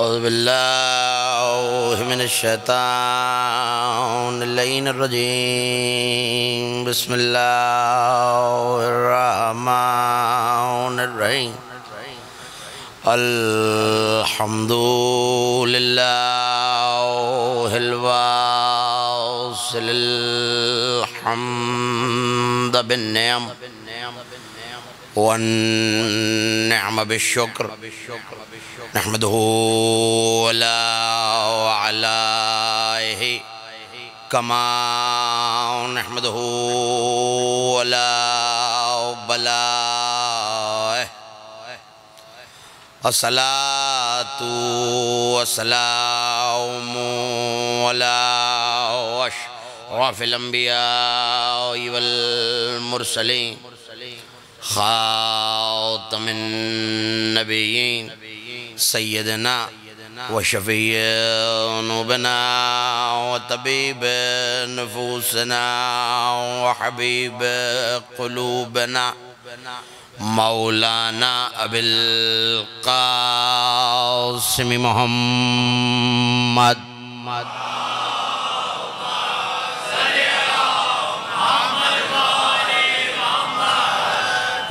औज़ु बिल्लाहि मिनश शैतानिर रजीम। बिस्मिल्लाहिर रहमानिर रहीम। अल्हम्दुलिल्लाहिल वासिलिल हम्द बिन्निअम वन्निअम बिश्शुक्र नहमदुहु वला अलैहि कमा नहमदुहु वला बला। अस्सलातु वस्सलामु अला अशरफिल अंबिया वल मुरसलीन खातमिन नबिय्यीन सय्यदना व शफ़ीअना व तबीब नफूसना व हबीब क़ुलूबना मौलाना अबिल क़ासिम मुहम्मद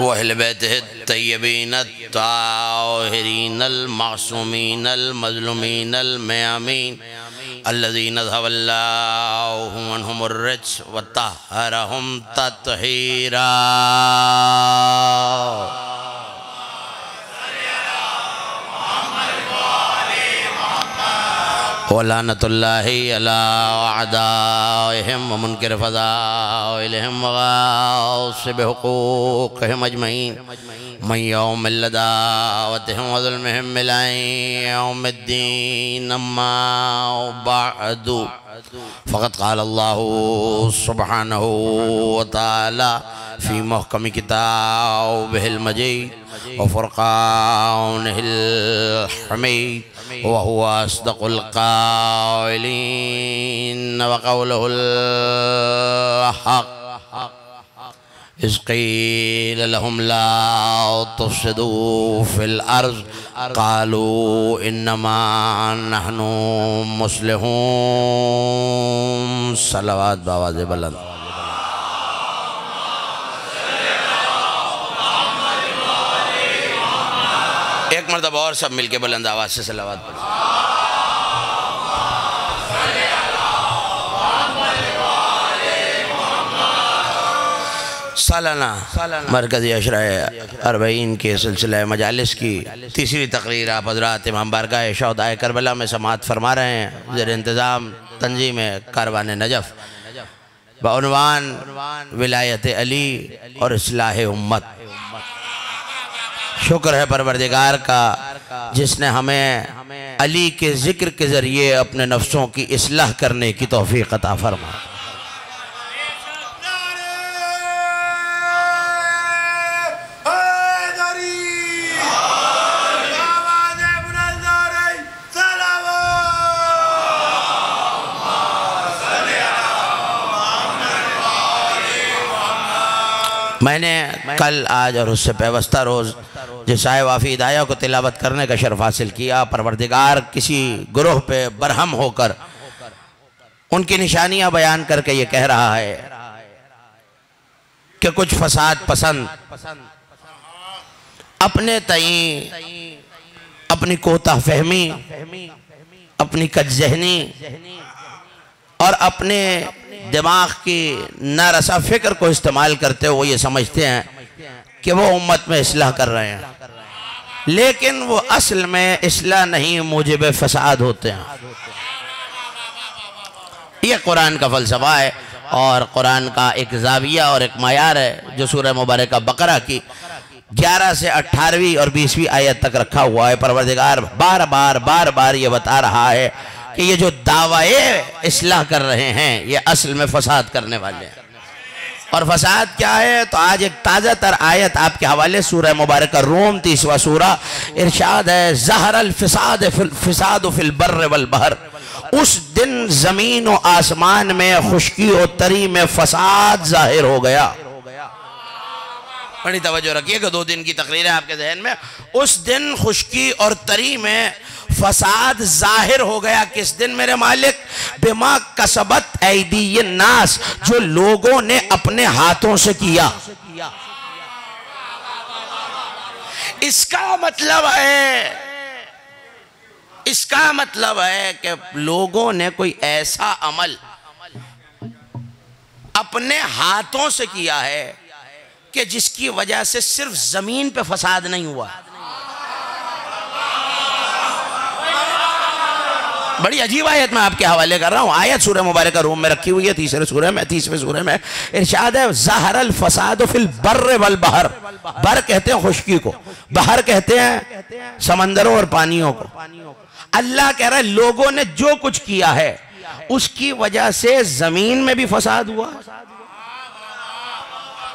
व अहले बैतिही तय्यबीन ताहिरीन मासूमीन मज़लूमीन मयामीन अल्लज़ीना ज़हबल्लाहु अन्हुमुर रिज्स व तहहरहुम तत्हीरा। वलानतुल्लाहि अला अअदाइहिम व मुनकिर फ़ज़ाइलिहिम व गासिब हुक़ूक़िहिम अजमईन मन यौमिल लदावतिहिम व ज़ुल्मिहिम इला यौमिद्दीन। अम्मा बअदु फ़क़द क़ाल अल्लाहु सुब्हानहु व तआला फ़ी मुहकमि किताबिहिल मजीद व फ़ुरक़ानिहिल हमीद व हुवा अस्दक़ुल क़ाइलीन व क़ौलुहुल हक़ इज़ क़ील लहुम ला तुफ़सिदू फ़िल अर्ज़ क़ालू इन्नमा नहनु मुस्लिहून। सलावत बावाज़े बुलंद। एक मरतबा और सब मिलके बुलंद आवाज़ से सलावत पढ़ें। सालाना मरकज़ी अशरा अरबईन के सिलसिला मजालिस की तीसरी तकरीर आप हज़रात इमाम बारगाह शहदाए करबला में समाअत फरमा रहे हैं। ज़ेर इंतज़ाम तंजीम कारवान नजफ़ बउनवान विलायत अली और इस्लाह उम्मत। शुक्र है परवरदिगार का जिसने हमें अली के ज़िक्र के ज़रिए अपने नफ्सों की इस्लाह करने की तौफ़ीक़ अता फरमा। मैंने कल आज और उससे पैवस्ता रोज़ जिस आए वाफ़ी हिदाया को तिलावत करने का शर्फ हासिल किया। परवरदिगार किसी गुरोह पे बरहम होकर उनकी निशानियां बयान करके ये कह रहा है कि कुछ फसाद पसंद अपने तई अपनी कोता फहमी अपनी कज्जहनी और अपने दिमाग की नारसा फिक्र को इस्तेमाल करते हुए ये समझते हैं कि वो उम्मत में इस्लाह कर रहे हैं, लेकिन वो असल में इस्लाह नहीं मुजिब फसाद होते हैं। ये कुरान का फ़लसफ़ा है और कुरान का एक ज़ाविया और एक मायार है जो सूरह मुबारक बकरा की 11 से 18वीं और 20वीं आयत तक रखा हुआ है। परवरदिगार बार बार ये बता रहा है कि ये जो दावाए इस्लाह कर रहे हैं ये असल में फसाद करने वाले हैं। और फसाद क्या है तो आज एक ताज़ा तर आयत आपके हवाले सूरह मुबारक रूम 30वां सूरा इरशाद है ज़हरल फ़िसाद फ़िल बर्र वल बहर। उस दिन ज़मीन और आसमान में खुश्की और तरी में फसाद ज़ाहिर हो गया। बड़ी तवज्जो रखिए कि 2 दिन की तकरीर है आपके जहन में। उस दिन खुश्की और तरी में फसाद जाहिर हो गया। किस दिन मेरे मालिक? बिमा कसबत ऐदी नास, जो लोगों ने अपने हाथों से किया। इसका मतलब है कि लोगों ने कोई ऐसा अमल अपने हाथों से किया है कि जिसकी वजह से सिर्फ जमीन पे फसाद नहीं हुआ। बड़ी अजीब आयत मैं आपके हवाले कर रहा हूँ। आयत सूरह मुबारक रूम में रखी हुई है, 30वें सूरह में इरशाद है, ज़हरल फसाद फिल बर्र वल बहर। बर कहते हैं खुश्की को, बहर कहते हैं समंदरों और पानियों को। अल्लाह कह रहा है लोगों ने जो कुछ किया है उसकी वजह से जमीन में भी फसाद हुआ,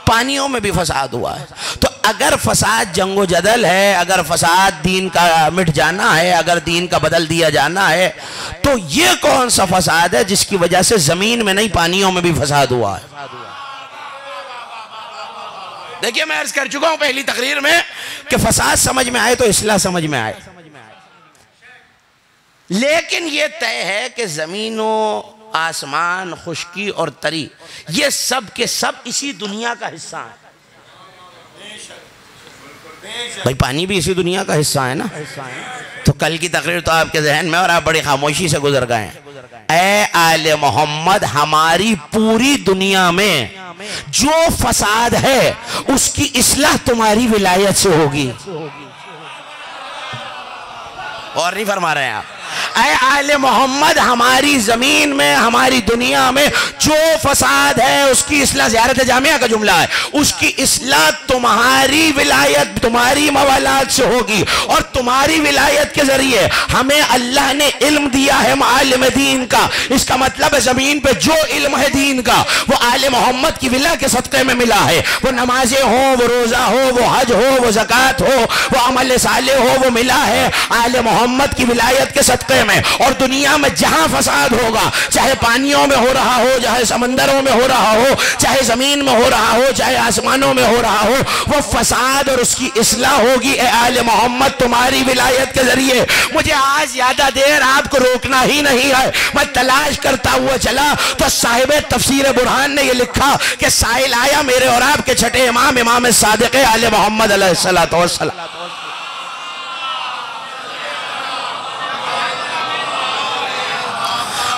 पानियों में भी फसाद हुआ है। तो अगर फसाद जंगो जदल है, अगर फसाद दीन का मिट जाना है, अगर दीन का बदल दिया जाना है, तो ये कौन सा फसाद है जिसकी वजह से जमीन में नहीं पानियों में भी फसाद हुआ है? देखिए मैं अर्ज कर चुका हूं पहली तकरीर में कि फसाद समझ में आए तो इस्लाह समझ में आए, लेकिन यह तय है कि जमीनों आसमान, खुश्की और तरी, ये सब के सब इसी दुनिया का हिस्सा है। भाई पानी भी इसी दुनिया का हिस्सा है ना। तो कल की तकरीर तो आपके जहन में और आप बड़ी खामोशी से गुजर गए हैं। ए आले मोहम्मद, हमारी पूरी दुनिया में जो फसाद है उसकी इस्लाह तुम्हारी विलायत से होगी। और नहीं फरमा रहे हैं आप? ऐ आले मोहम्मद, हमारी जमीन में, हमारी दुनिया में जो फसाद है उसकी इस्लाह, ज़ियारत जामिया का जुमला है, उसकी इस्लाह तुम्हारी विलायत, तुम्हारी मवालात से होगी। और तुम्हारी विलायत के जरिए हमें अल्लाह ने इल्म दिया है मालिम दीन का। इसका मतलब है जमीन पे जो इल्म है दीन का वो आले मोहम्मद की विला के सदक़े में मिला है। वो नमाजें हो, वो रोजा हो, वो हज हो, वो ज़कात हो, वो अमल साले हो, वो मिला है आले मोहम्मद की विलायत के सदक़े में। और दुनिया में जहां फसाद होगा, चाहे पानियों में हो रहा हो, चाहे समंदरों में हो रहा हो, चाहे जमीन में हो रहा हो, चाहे आसमानों में हो रहा हो, वो फसाद और उसकी इस्लाह होगी ए आले मोहम्मद तुम्हारी विलायत के जरिए। मुझे आज ज्यादा देर आपको रोकना ही नहीं है, मैं तलाश करता हुआ चला तो साहिब तफसीर बुरहान ने यह लिखा कि साइल आया मेरे और आपके छठे इमाम, इमाम सादिक आले मोहम्मद अलैहिस्सलातु वस्सलाम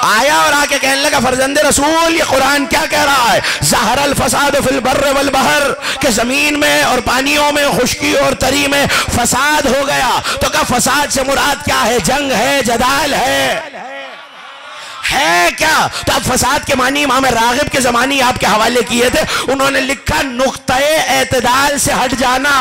आया और आके कहने लगा, फरजंदे रसूल ये कुरान क्या कह रहा है? ज़हरल फसाद फिल बर्र वल बहर, कि जमीन में और पानियों में, खुश्की और तरी में फसाद हो गया। तो क्या फसाद से मुराद क्या है? जंग है, जदाल है क्या? तो अब फसाद के मानी इमाम रागिब के जमाने आपके हवाले किए थे, उन्होंने लिखा नुक्ते एतदाल से हट जाना।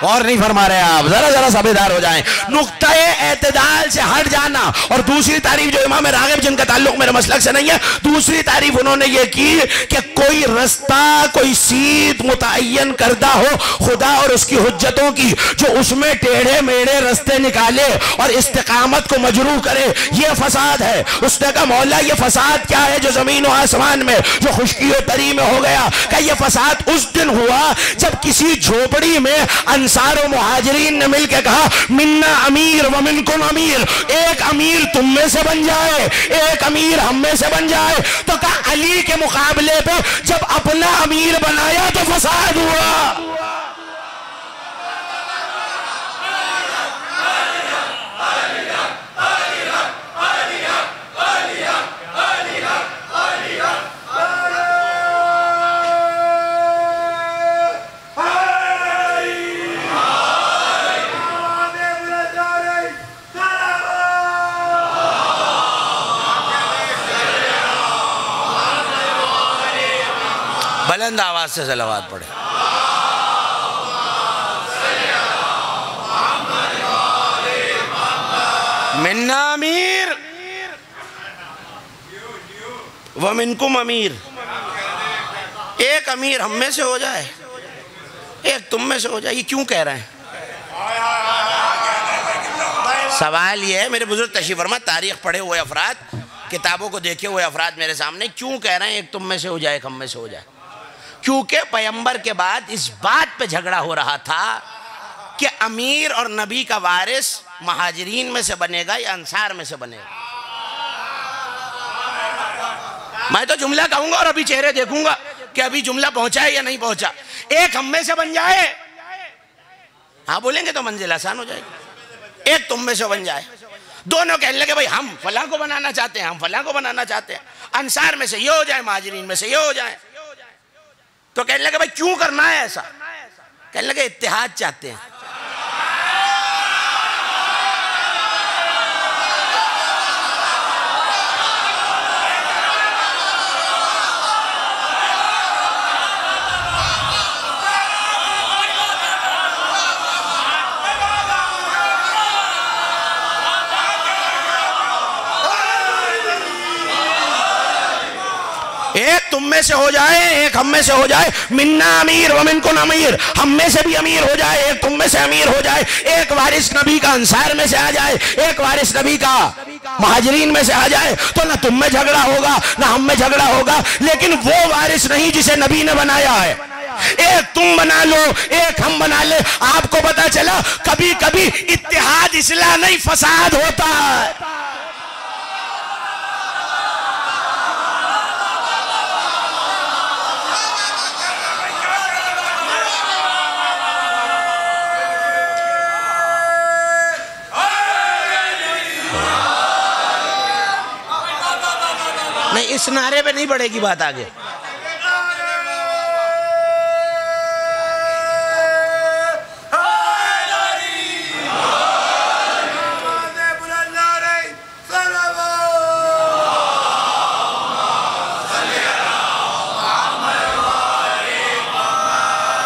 और नहीं फरमा रहे आप, जरा जरा सबेदार हो जाएं। नुक्ता एतदाल से हट जाना। और दूसरी तारीफ जो इमाम रागिब, जिनका ताल्लुक मेरे मसलक से नहीं है, दूसरी तारीफ उन्होंने ये की कि कोई रास्ता, कोई सीध मुतय्यन करदा हो खुदा और उसकी हुज्जतों की, जो उसमें टेढ़े मेढ़े रास्ते निकाले और इस्तिकामत को मजरू करे, ये फसाद है। उसने कहा मौला ये फसाद क्या है जो जमीन और आसमान में, जो खुश्की और तरी में हो गया? क्या ये फसाद उस दिन हुआ जब किसी झोपड़ी में अंसार और मुहाजिरीन ने मिलकर कहा मिन्ना अमीर व मिनकुम अमीर, एक अमीर तुम में से बन जाए, एक अमीर हम में से बन जाए। तो कहा अली के मुकाबले पे जब अपना अमीर बनाया तो फसाद हुआ। बुलंद आवाज से सलावत पढ़े। मिन्ना अमीर व मिनकुम अमीर, एक अमीर हम में से हो जाए, एक तुम में से हो जाए। ये क्यों कह रहे हैं? सवाल ये है, मेरे बुजुर्ग तशरीफ फरमा, तारीख पढ़े हुए अफराद, किताबों को देखे हुए अफराद मेरे सामने, क्यों कह रहे हैं एक तुम में से हो जाए, एक हम में से हो जाए? क्योंकि पैगंबर के बाद इस बात पे झगड़ा हो रहा था कि अमीर और नबी का वारिस महाजिरीन में से बनेगा या अंसार में से बनेगा। मैं तो जुमला कहूंगा और अभी चेहरे देखूंगा कि अभी जुमला पहुंचा है या नहीं पहुंचा। एक हम में से बन जाए, हाँ बोलेंगे तो मंजिल आसान हो जाएगी। एक तुम में से बन जाए, दोनों कहने लगे भाई हम फलां को बनाना चाहते हैं, हम फलां को बनाना चाहते हैं, अंसार में से ये हो जाए, महाजिरीन में से ये हो जाए। तो कहने लगे भाई क्यों करना है ऐसा? कहने लगे इत्तेहाद चाहते हैं। एक तुम में से हो जाए, एक हम में से हो जाए, मिन्ना अमीर व मिनकुम अमीर, हम में से भी अमीर हो जाए, एक तुम में से अमीर हो जाए, एक वारिस नबी का अंसार में से आ जाए, एक वारिस नबी का महाजिरीन में से आ जाए, तो ना तुम में झगड़ा होगा ना हम में झगड़ा होगा। लेकिन वो वारिस नहीं जिसे नबी ने बनाया है। एक तुम बना लो, एक हम बना ले। आपको पता चला कभी कभी इत्तेहाद इस्लाह नहीं फसाद होता है। नहीं, इस नारे पे नहीं बढ़ेगी बात आगे।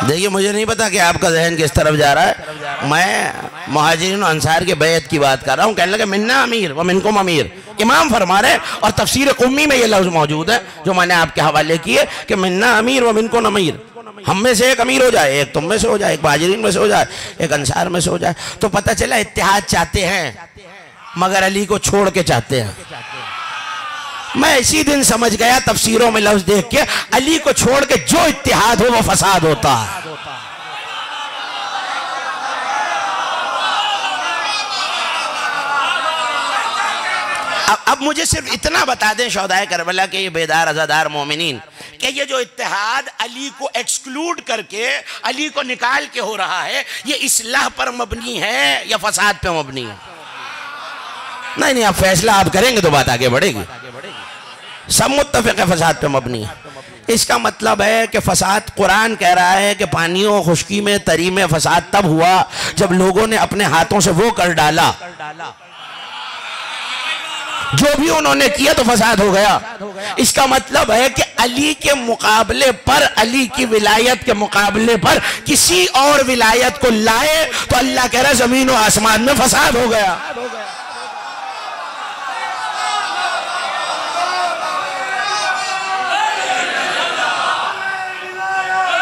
देखिए मुझे नहीं पता कि आपका जहन किस तरफ जा रहा है। मैं मुहाजिरीन और अंसार के बैत की बात कर रहा हूँ। कहने लगे मिन्ना अमीर व मिनकुम अमीर। इमाम फरमा रहे और तफसीर कुम्मी में ये लफ्ज़ मौजूद है जो मैंने आपके हवाले किए कि मिन्ना अमीर व मिनकुम अमीर, हम में से एक अमीर हो जाए, एक तुम में से हो जाए, एक मुहाजिरीन में से हो जाए, एक अंसार में से हो जाए। तो पता चला इत्तेहाद चाहते हैं मगर अली को छोड़ के चाहते हैं। मैं इसी दिन समझ गया तफसीरों में लफ्ज़ देख के, अली को छोड़ के जो इत्तेहाद हो वो फसाद होता है। अब मुझे सिर्फ इतना बता दें शौहदाए करबला के ये बेदार अज़ादार मोमिनीन कि ये जो इत्तेहाद अली को एक्सक्लूड करके अली को निकाल के हो रहा है, ये इस्लाह पर मबनी है या फसाद पे मबनी है? नहीं नहीं, आप फैसला आप करेंगे तो बात आगे बढ़ेगी। सब मुत्तफ़िक़ है फसाद पे मबनी है। इसका मतलब है कि फसाद, कुरान कह रहा है कि पानियों खुश्की में तरी में फसाद तब हुआ जब लोगों ने अपने हाथों से वो कर डाला जो भी उन्होंने किया तो फसाद हो गया। इसका मतलब है कि अली के मुकाबले पर, अली की विलायत के मुकाबले पर किसी और विलायत को लाए तो अल्लाह कह रहा है जमीन और आसमान में फसाद हो गया।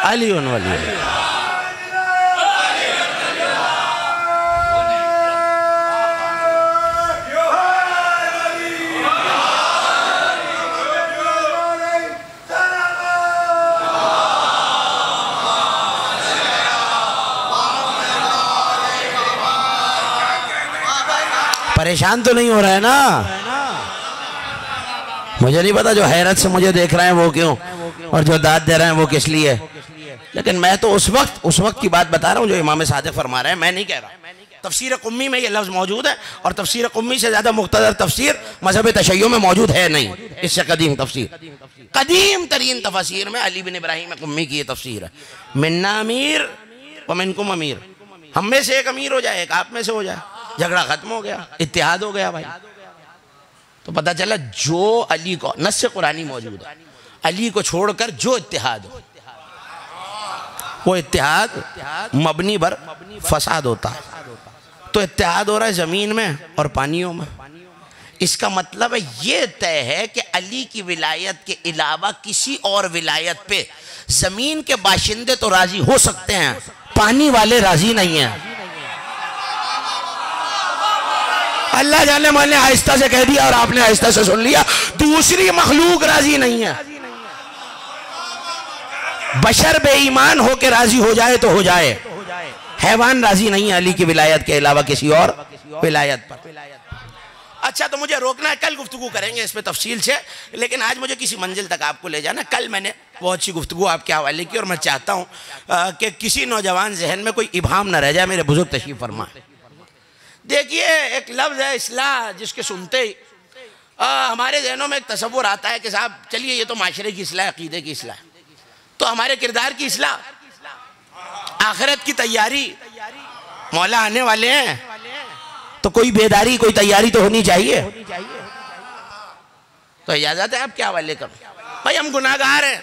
अली उन वली परेशान तो नहीं हो रहा है ना? मुझे नहीं पता जो हैरत से मुझे देख रहे हैं वो क्यों, और जो दाद दे रहे हैं वो किस लिए। लेकिन मैं तो उस वक्त की बात बता रहा हूँ जो इमाम सादिक फरमा रहे हैं, मैं नहीं कह रहा। तफसीर कुम्मी में ये लफ्ज़ मौजूद है और तफसीर कुम्मी से ज़्यादा मुख्तसर तफसीर मज़हब तशय्युअ में मौजूद है नहीं। इससे कदीम तफसीर, कदीम तरीन तफसीर में अली बिन इब्राहिम कुम्मी की ये तफसीर है। मिन्ना अमीर व मिनकुम अमीर, हम में से एक अमीर हो जाए, एक आप में से हो जाए, झगड़ा खत्म हो गया, इत्तेहाद हो गया भाई। तो पता चला जो अली को, नस्स कुरानी मौजूद है, अली को छोड़कर जो इत्तेहाद हो वो इत्तेहाद मबनी पर फसाद होता है। तो इत्तेहाद हो रहा है ज़मीन में और पानियों में। इसका मतलब है ये तय है कि अली की विलायत के अलावा किसी और विलायत पे ज़मीन के बाशिंदे तो राजी हो सकते हैं, पानी वाले राजी नहीं हैं। अल्लाह जाने माने आहिस्ता से कह दिया और आपने आहिस्ता से सुन लिया, दूसरी मखलूक राजी नहीं है। बशर बेईमान हो के राजी हो जाए तो हो जाए, हैवान राजी नहीं है अली की विलायत के अलावा किसी और विलायत पर। अच्छा, तो मुझे रोकना है, कल गुफ्तगू करेंगे इस पे तफसील से, लेकिन आज मुझे किसी मंजिल तक आपको ले जाना। कल मैंने बहुत अच्छी गुफ्तगू आपके हवाले की और मैं चाहता हूँ कि किसी नौजवान जहन में कोई इबाहम ना रह जाए। मेरे बुजुर्ग तशरीफ फरमा। देखिए, एक लफ्ज़ है इस्लाह, जिसके सुनते ही हमारे जहनों में एक तसव्वुर आता है कि साहब चलिए ये तो माशरे की इस्लाह, अकीदे की इस्लाह, तो हमारे किरदार की इस्लाह, आखिरत की तैयारी, मौला आने वाले हैं तो कोई बेदारी, कोई तैयारी तो होनी चाहिए। तो इजाजत है आपके हवाले करो भाई, हम गुनाहगार हैं।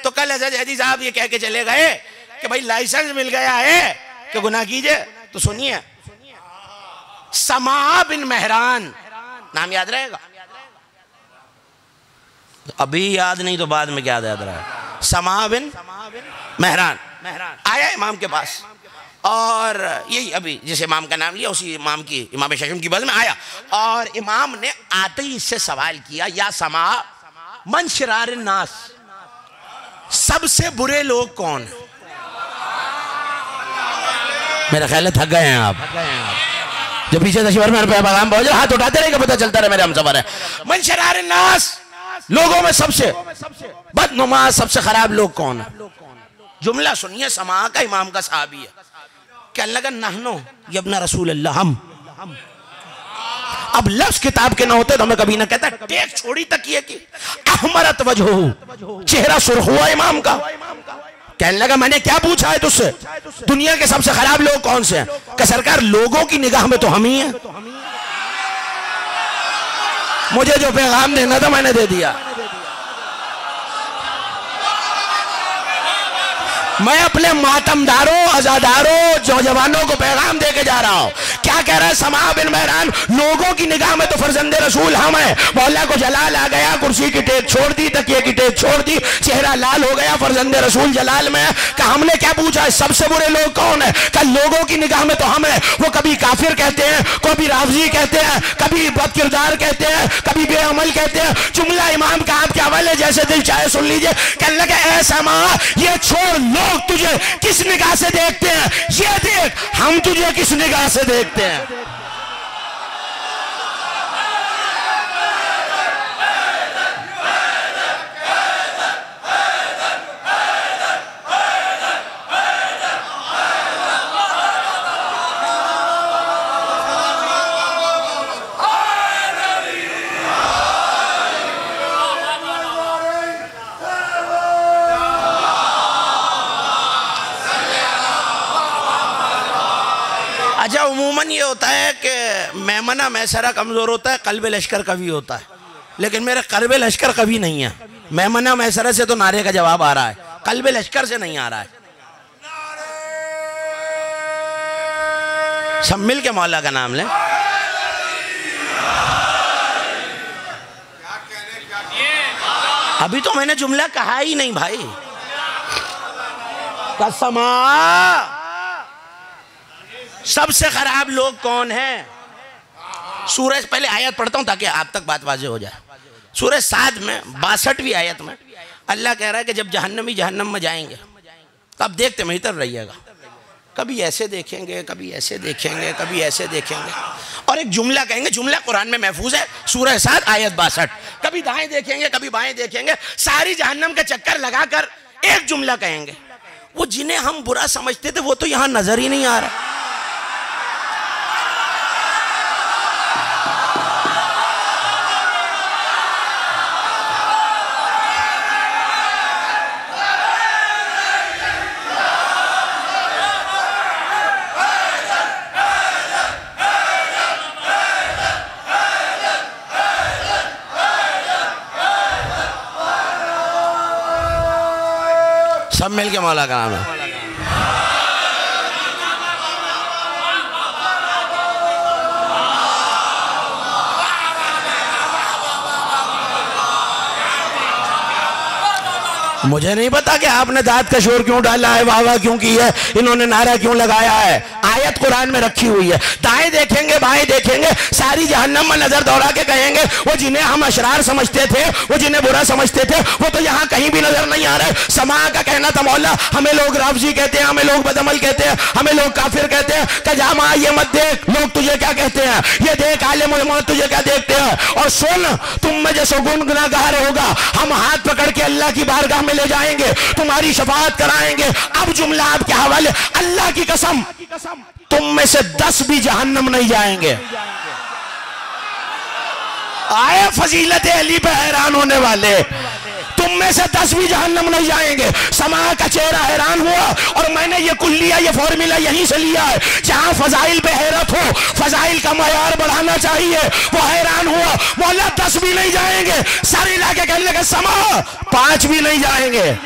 तो कल हज़रत जैदी साहब ये कह के चले गए कि भाई लाइसेंस मिल गया है कि गुनाह कीजिए। तो सुनिए, समा बिन मेहरान नाम याद रहेगा? अभी याद नहीं तो बाद में क्या याद रहा? समा बिन मेहरान आया इमाम के पास, और यही अभी जिस इमाम का नाम लिया उसी इमाम की, इमाम शशम की बज़ में आया, और इमाम ने आते ही इससे सवाल किया, या समा मन शिरार नास, सबसे बुरे लोग कौन है? मेरा ख्याल है थक गए हैं आप। जो पीछे तशवर में पैगाम पहुंच, हाथ उठाते रहे, पता चलता रहे मेरे हम सफर है। मन शिरार नास, लोगों में सबसे बदनुमा, सबसे खराब लोग कौन है? जुमला सुनिए, समा का इमाम का सहाबी है, कहने लगा नहनो यब्ना रसूल अल्लाह, हम। अब लफ्ज़ किताब के ना होते तो हमें कभी ना कहता। टेक छोड़ी तकिए की, अहमरत वजहो, चेहरा सुर्ख हुआ इमाम का। कहने लगा मैंने क्या पूछा है तुझसे, दुनिया के सबसे खराब लोग कौन से हैं? कि सरकार लोगों की निगाह में तो हम ही हैं। मुझे जो पैगाम देना था मैंने दे दिया। मैं अपने मातमदारों, आजादारों, नौजवानों को पैगाम दे के जा रहा हूँ। क्या कह रहा है समा बिन मेहरान? लोगों की निगाह में तो फर्जंदे रसूल हम हैं। मौला को जलाल आ गया, कुर्सी की टेक छोड़ दी, तकिए की टेक छोड़ दी, चेहरा लाल हो गया, फर्जंदे रसूल जलाल में। कहा हमने क्या पूछा है, सबसे बुरे लोग कौन है? कल लोगों की निगाह में तो हम हैं। वो कभी काफिर कहते हैं, कभी राफजी कहते हैं, कभी बदकिरदार कहते हैं, कभी बेअमल कहते हैं। जुमला इमाम का आपके हवाले, जैसे दिल चाहे सुन लीजिए। कहने लगे ऐ समा, ये छोड़, लोग तुझे किस निगाह से देखते हैं ये देख, हम तुझे किस निगाह से देखते हैं। अच्छा, उमूमन ये होता है कि मैमना मैसरा कमज़ोर होता है, कल्ब लश्कर कभी होता है, लेकिन मेरा कल्ब लश्कर कभी नहीं है। मैमना मैसरा से तो नारे का जवाब आ रहा है, कल्ब लश्कर से नहीं आ रहा है। सब मिल के मौला का नाम लें। अभी तो मैंने जुमला कहा ही नहीं भाई। कसमा, सबसे खराब लोग कौन हैं? सूरज, पहले आयत पढ़ता हूं ताकि आप तक बात वाज़ेह हो जाए। सूरज 7 में 62वीं आयत में अल्लाह कह रहा है कि जब जहन्नमी जहन्नम में जाएंगे तब देखते मेहतर रहिएगा, कभी ऐसे देखेंगे, कभी ऐसे देखेंगे, कभी ऐसे देखेंगे, और एक जुमला कहेंगे। जुमला कुरान में महफूज है, सूरह 7 आयत 62। कभी दाएं देखेंगे, कभी बाएं देखेंगे, सारी जहन्नम का चक्कर लगाकर एक जुमला कहेंगे। वो जिन्हें हम बुरा समझते थे वो तो यहां नजर ही नहीं आ रहा। सब मिल के मौला का नाम है। मुझे नहीं पता कि आपने दांत का शोर क्यों डाला है, वाह वाह क्यों की है, इन्होंने नारा क्यों लगाया है। आयत कुरान में रखी हुई है, दाएं देखेंगे बाएं देखेंगे, सारी जहन्नम में नजर दौड़ा के कहेंगे वो जिन्हें हम अशरार समझते थे, वो जिन्हें बुरा समझते थे, वो तो यहाँ कहीं भी नजर नहीं आ रहे। समा का कहना था मौला हमें लोग राफजी कहते हैं, हमें लोग बदअमल कहते हैं, हमें लोग काफिर कहते हैं। कजामा ये मत देख लोग तुझे क्या कहते हैं, ये देख आलिम उलमा तुझे क्या देखते हैं। और सुन तुम में जैसे गुनगुनागार होगा हम हाथ पकड़ के अल्लाह की बारगाह में ले जाएंगे, तुम्हारी शफाअत कराएंगे। अब जुमला आपके हवाले, अल्लाह की कसम तुम में से 10 भी जहन्नम नहीं जाएंगे। आए फजीलत अली पे हैरान होने वाले, तुम में से 10 भी जहन्नम नहीं जाएंगे। समा का चेहरा हैरान हुआ और मैंने ये कुल्लिया ये फॉर्मूला यहीं से लिया है। जहां फजाइल पे हैरत हो, फजाइल का मयार बढ़ाना चाहिए। वो हैरान हुआ, मौला 10 भी नहीं जाएंगे। सारी इलाके कहने लगे समा 5 भी नहीं जाएंगे।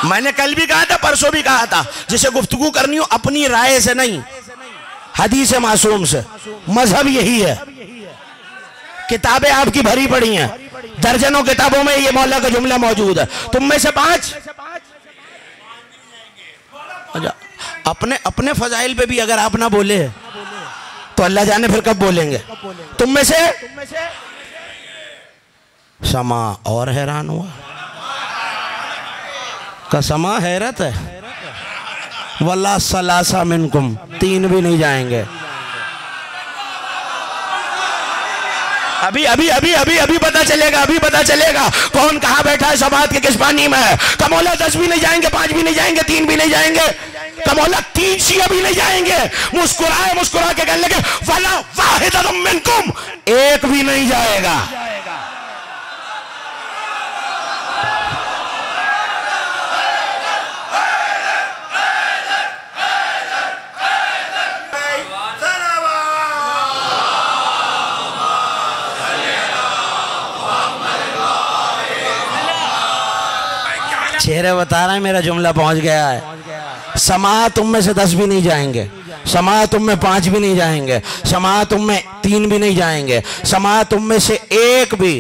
मैंने कल भी कहा था, परसों भी कहा था, जिसे गुफ्तगू करनी हो अपनी राय से नहीं, हदीस मासूम से। मजहब यही है, किताबें आपकी भरी पड़ी हैं, दर्जनों किताबों में ये मौला का जुमला मौजूद है। तुम में से 5 अपने अपने फजाइल पे भी अगर आप ना बोले तो अल्लाह जाने फिर कब बोलेंगे। तुम में से समा और हैरान हुआ, कसमा हैरत है, वल्ला सलासा मिनकुम 3 भी नहीं जाएंगे। अभी अभी अभी अभी अभी पता चलेगा, अभी पता चलेगा कौन कहाँ बैठा है, समात के किस पानी में है। कमौला 10 भी नहीं जाएंगे, 5 भी नहीं जाएंगे, 3 भी नहीं जाएंगे। कमौला 3 शिया भी नहीं जाएंगे। मुस्कुराए मुस्कुरा के कहने लगे वला वाहिदुम मिनकुम, 1 भी नहीं जाएगा। चेहरे बता रहे हैं मेरा जुमला पहुंच गया है। समा तुम में से 10 भी नहीं जाएंगे, समा तुम में 5 भी नहीं जाएंगे, समा तुम में 3 भी नहीं जाएंगे, समा तुम में से 1 भी।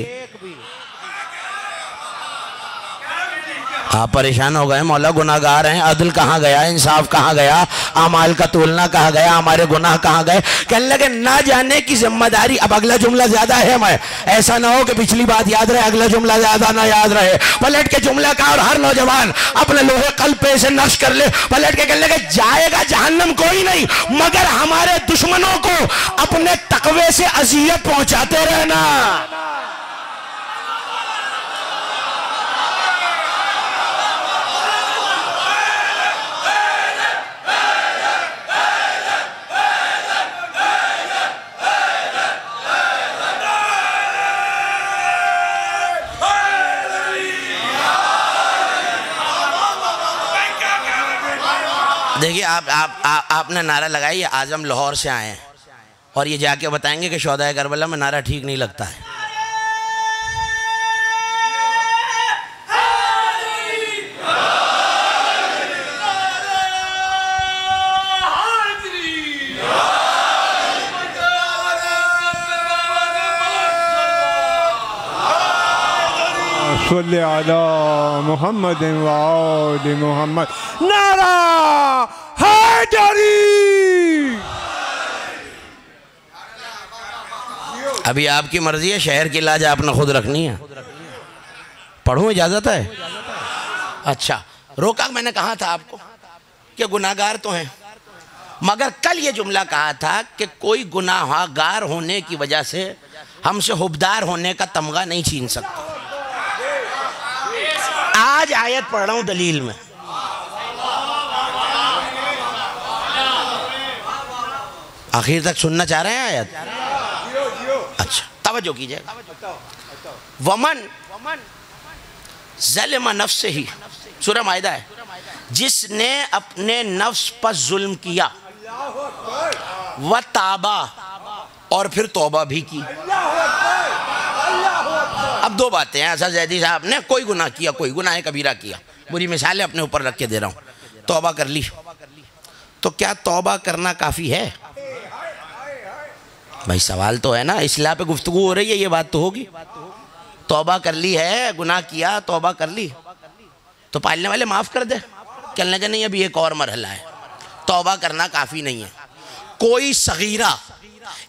आप परेशान हो गए, मौला गुनाहगार हैं, अदल कहाँ गया, इंसाफ कहाँ गया, अमाल का तोलना कहाँ गया, हमारे गुनाह कहाँ गए। कहने लगे ना जाने की जिम्मेदारी। अब अगला जुमला ज्यादा है, मैं ऐसा ना हो कि पिछली बात याद रहे अगला जुमला ज्यादा ना याद रहे। पलट के जुमला का और हर नौजवान अपने लोहे कल्ब पे से नश कर ले। पलट के कहने लगे जाएगा जहन्नम कोई नहीं मगर हमारे दुश्मनों को अपने तकवे से अजियत पहुंचाते रहना। देखिए आपने नारा लगाई, आजम लाहौर से आए हैं और ये जाके बताएंगे कि शोहदाए करबला में नारा ठीक नहीं लगता है। सल्ले अला मुहम्मद व आले मुहम्मद। नारा हैदरी। अभी आपकी मर्जी है, शहर की लाज आपने खुद रखनी है। पढ़ूं, इजाजत है? अच्छा, रोका मैंने कहा था आपको कि गुनाहगार तो हैं, मगर कल ये जुमला कहा था कि कोई गुनाहगार होने की वजह से हमसे हुबदार होने का तमगा नहीं छीन सकता। आज आयत पढ़ रहा हूं दलील में। आखिर तक सुनना चाह रहे हैं आयत? अच्छा, तवज्जो कीजिएगा। वमन ज़लिम नफ्से ही, सूरह माइदा है, जिसने अपने नफ्स पर जुल्म किया, व ताबा, और फिर तौबा भी की। अब दो बातें हैं ऐसा जैदी साहब ने कोई गुनाह किया, कोई गुनाह कबीरा किया, बुरी मिसालें अपने ऊपर रख के दे रहा हूँ, तौबा कर ली, तो क्या तौबा करना काफ़ी है? भाई सवाल तो है ना, इस्लाह पे गुफ्तगू हो रही है, ये बात तो होगी। तौबा कर ली है, गुनाह किया, तौबा कर ली, तो पालने वाले माफ़ कर दे, कहने का नहीं अभी एक और मरहला है, तौबा करना काफ़ी नहीं है। कोई सगीरा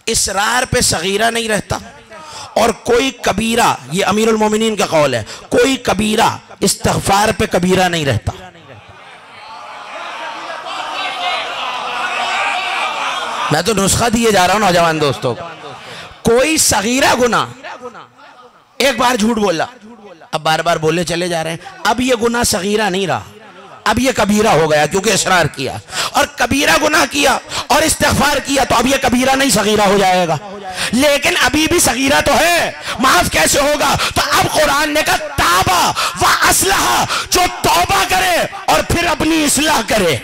इसरार पे सगीरा नहीं रहता और कोई कबीरा, ये अमीरुल मोमिनीन का कौल है, कोई कबीरा इस्तिग़फ़ार पे कबीरा नहीं रहता। मैं तो नुस्खा दिए जा रहा हूं नौजवान दोस्तों। कोई सगीरा गुनाह, एक बार झूठ बोला, अब बार बार बोले चले जा रहे हैं, अब ये गुनाह सगीरा नहीं रहा, अब ये कबीरा हो गया क्योंकि इसरार किया, और कबीरा गुनाह किया और इस्तिग़फ़ार किया तो अब ये कबीरा नहीं सगीरा हो जाएगा। लेकिन अभी भी सगीरा तो है, माफ कैसे होगा? तो अब कुरान ने कहा ताबा व असलहा, जो तौबा करे और फिर अपनी इस्लाह करे।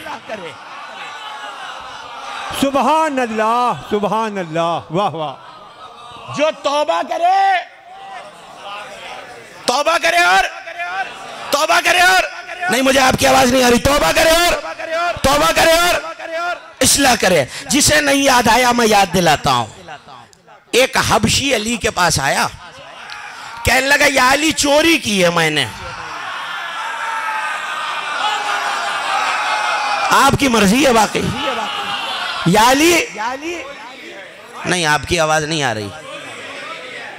सुभान अल्लाह, सुभान अल्लाह, वाह वाह। जो तौबा करे, तौबा करे और तौबा करे और नहीं, मुझे आपकी आवाज नहीं आ रही, तौबा करे और तौबा करे और इस्लाह करे। जिसे नहीं याद आया मैं याद दिलाता हूं। एक हबशी अली के पास आया, कहने लगा या अली चोरी की है मैंने। आपकी मर्जी है वाकई, या अली नहीं, आपकी आवाज नहीं आ रही,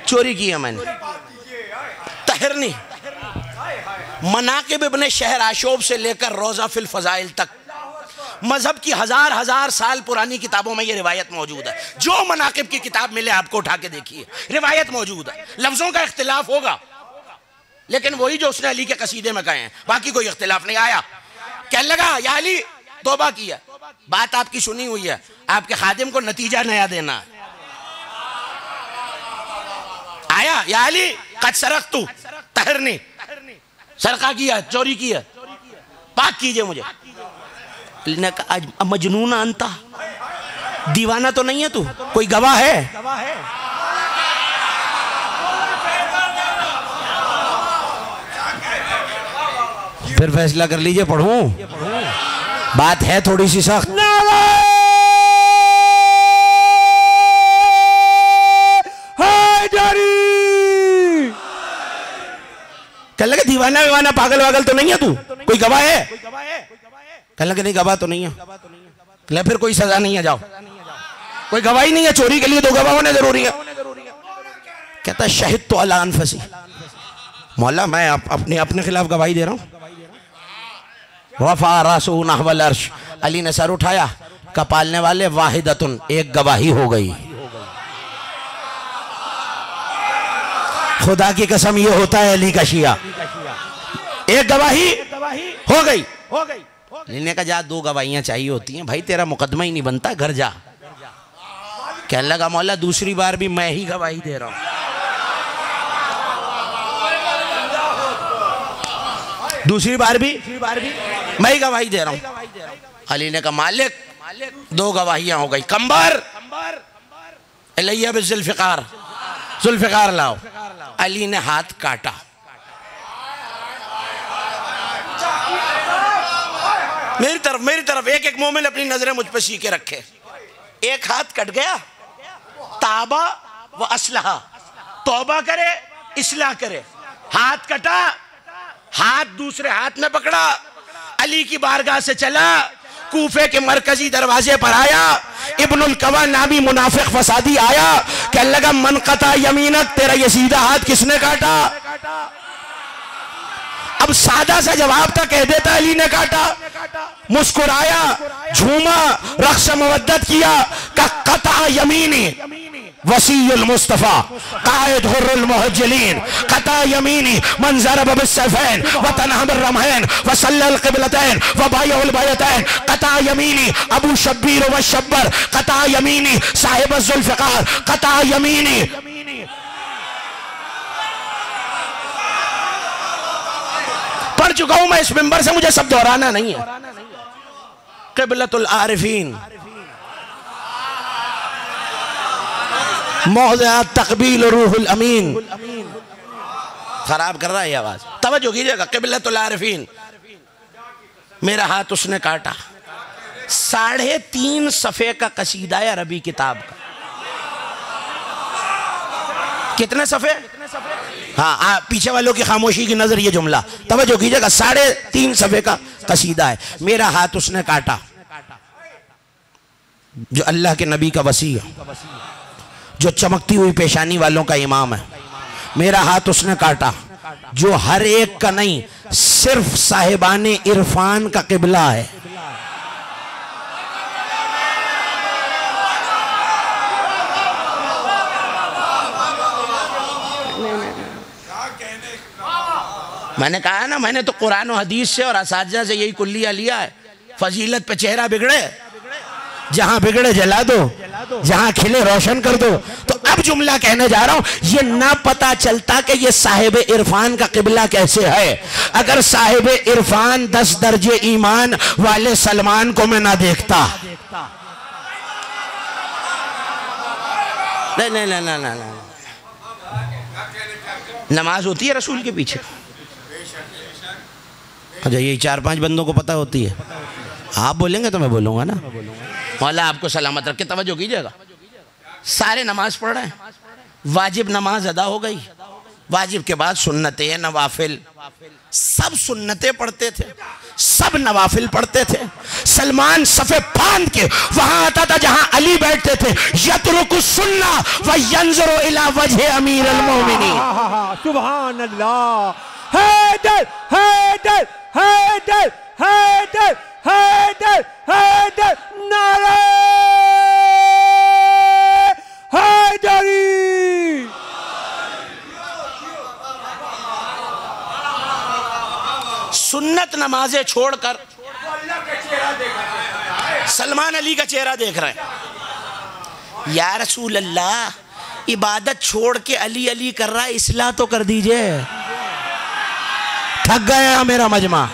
चोरी की है मैंने। तहरनी मनाकिब इब्ने शहर आशोब से लेकर रोज़ा फिल फज़ाइल तक मजहब की हजार हजार साल पुरानी किताबों में ये रिवायत मौजूद है। जो मनाकिब की किताब मिले आपको उठा के देखिए, रिवायत मौजूद है। लफ्जों का इख्तिलाफ होगा लेकिन वही जो उसने अली के कसीदे में कहे हैं, बाकी कोई इख्तिलाफ नहीं आया। कहने लगा या अली तौबा किया, बात आपकी सुनी हुई है, आपके खादिम को नतीजा नया देना है। आया या अली कद सरक़तु, तहरनी सरका किया, चोरी किया, पाक कीजिए मुझे। ने कहा मजनून अंता, दीवाना तो नहीं है तू, कोई गवाह है? फिर फैसला कर लीजिए, पढ़ूं? बात है थोड़ी सी सख्त। कहने लगे दीवाना विवाना पागल वागल तो नहीं है तू, कोई गवाह है? कहने लगे नहीं गवाह तो नहीं है। ले फिर कोई सजा नहीं है, जाओ। कोई गवाही नहीं है, चोरी के लिए दो गवाह होने जरूरी है। कहता शहीद तो अला अनफसी, मौला मैं अपने खिलाफ गवाही दे रहा हूँ। वफा रासू नहवल अर्श, अली ने सर उठाया, कपालने वाले वाहिदतुन, एक गवाही हो गई। खुदा की कसम ये होता है अली का शिया, एक गवाही हो गई। अली ने कहा जा, दो गवाहियां चाहिए होती हैं भाई, तेरा मुकदमा ही नहीं बनता, घर जा। कहने लगा मौला दूसरी बार भी मैं ही गवाही दे रहा हूं। दूसरी बार भी मैं ही गवाही दे रहा हूं। अली ने कहा मालिक दो गवाहियां हो गई। कंबर इलैया बिज़ुल्फ़िकार, जुल्फ़िकार लाओ। अली ने हाथ काटा, मेरी तरफ एक एक मोमिन अपनी नजरें मुझ पर सीके रखे। एक हाथ कट गया, ताबा व असलहा, तौबा करे इस्लाह करे। हाथ कटा, हाथ दूसरे हाथ में पकड़ा, अली की बारगाह से चला, कूफे के मरकजी दरवाजे पर आया। इब्नुल कवा नामी मुनाफिक फसादी आया, कहने लगा मन कता यमीनक, तेरा ये सीधा हाथ किसने काटा? अब सादा सा जवाब था, कह देता अली ने काटा। मुस्कुराया, झूमा, रक्स मवद्दत किया, कता यमीनी वसीयुल मुस्तफा कायद हुर्रुल मुहज्जलीन, कता यमीनी मंजर बिस्सैफैन व तनहम रमहैन व सल्लल क़िबलतैन व बायउल बायतैन, कता यमीनी अबू शब्बीर व शब्बर, कता यमीनी साहिब ज़ुल्फ़िकार, कता यमीनी। पढ़ चुका हूं मैं इस मिंबर से, मुझे सब दोहराना नहीं है। क़िबलतुल आरिफीन, मौज़िअत तक़बील रूहुल अमीन, खराब कर रहा है ये आवाज। तवज्जो कीजिएगा, क़िबलतुल आरिफीन, मेरा हाथ उसने काटा। 3.5 सफ़े का कसीदा है अरबी किताब का। कितने सफ़े? हाँ, पीछे वालों की खामोशी की नजर ये जुमला तवज्जो कीजिएगा, 3.5 सफ़े का कसीदा है। मेरा हाथ उसने काटा, जो अल्लाह के नबी का वसी है, जो चमकती हुई पेशानी वालों का इमाम है। मेरा हाथ उसने काटा, जो हर एक का नहीं, सिर्फ साहिबाने इरफान का किबला है। मैंने कहा ना, मैंने तो कुरान और हदीस से और असातिज़ा से यही कुल्लिया लिया है। फजीलत पे चेहरा बिगड़े, जहां बिगड़े जला दो, जहां खिले रोशन कर दो। तो अब जुमला कहने जा रहा हूं, ये ना पता चलता कि ये साहिब इरफान का किबला कैसे है अगर साहिब इरफान 10 दर्जे ईमान वाले सलमान को मैं ना देखता। नहीं नहीं नहीं नहीं नहीं, नमाज होती है रसूल के पीछे। अच्छा, ये 4-5 बंदों को पता होती है। आप बोलेंगे तो मैं बोलूंगा ना। मौला आपको सलामत रख के, तवज्जो कीजिएगा। सारे नमाज पढ़ रहे हैं, वाजिब नमाज अदा हो गई, वाजिब के बाद सुन्नतें, नवाफिल, सब सुन्नतें पढ़ते थे, सब नवाफिल पढ़ते थे। सलमान सफ़े फांद के वहां आता था जहां अली बैठते थे। यतरुकु सुन्ना व यंज़ुरु इला वजहि अमीरुल मोमिनीन। सुभान अल्लाह। हैदर हैदर हैदर हैदर हैदर हैदर, नारे हैदरी। सुन्नत नमाजें छोड़कर सलमान अली का चेहरा देख रहे हैं। या रसूल अल्लाह, इबादत छोड़ के अली अली कर रहा है, इस्लाह तो कर दीजिए। थक गया मेरा मजमा।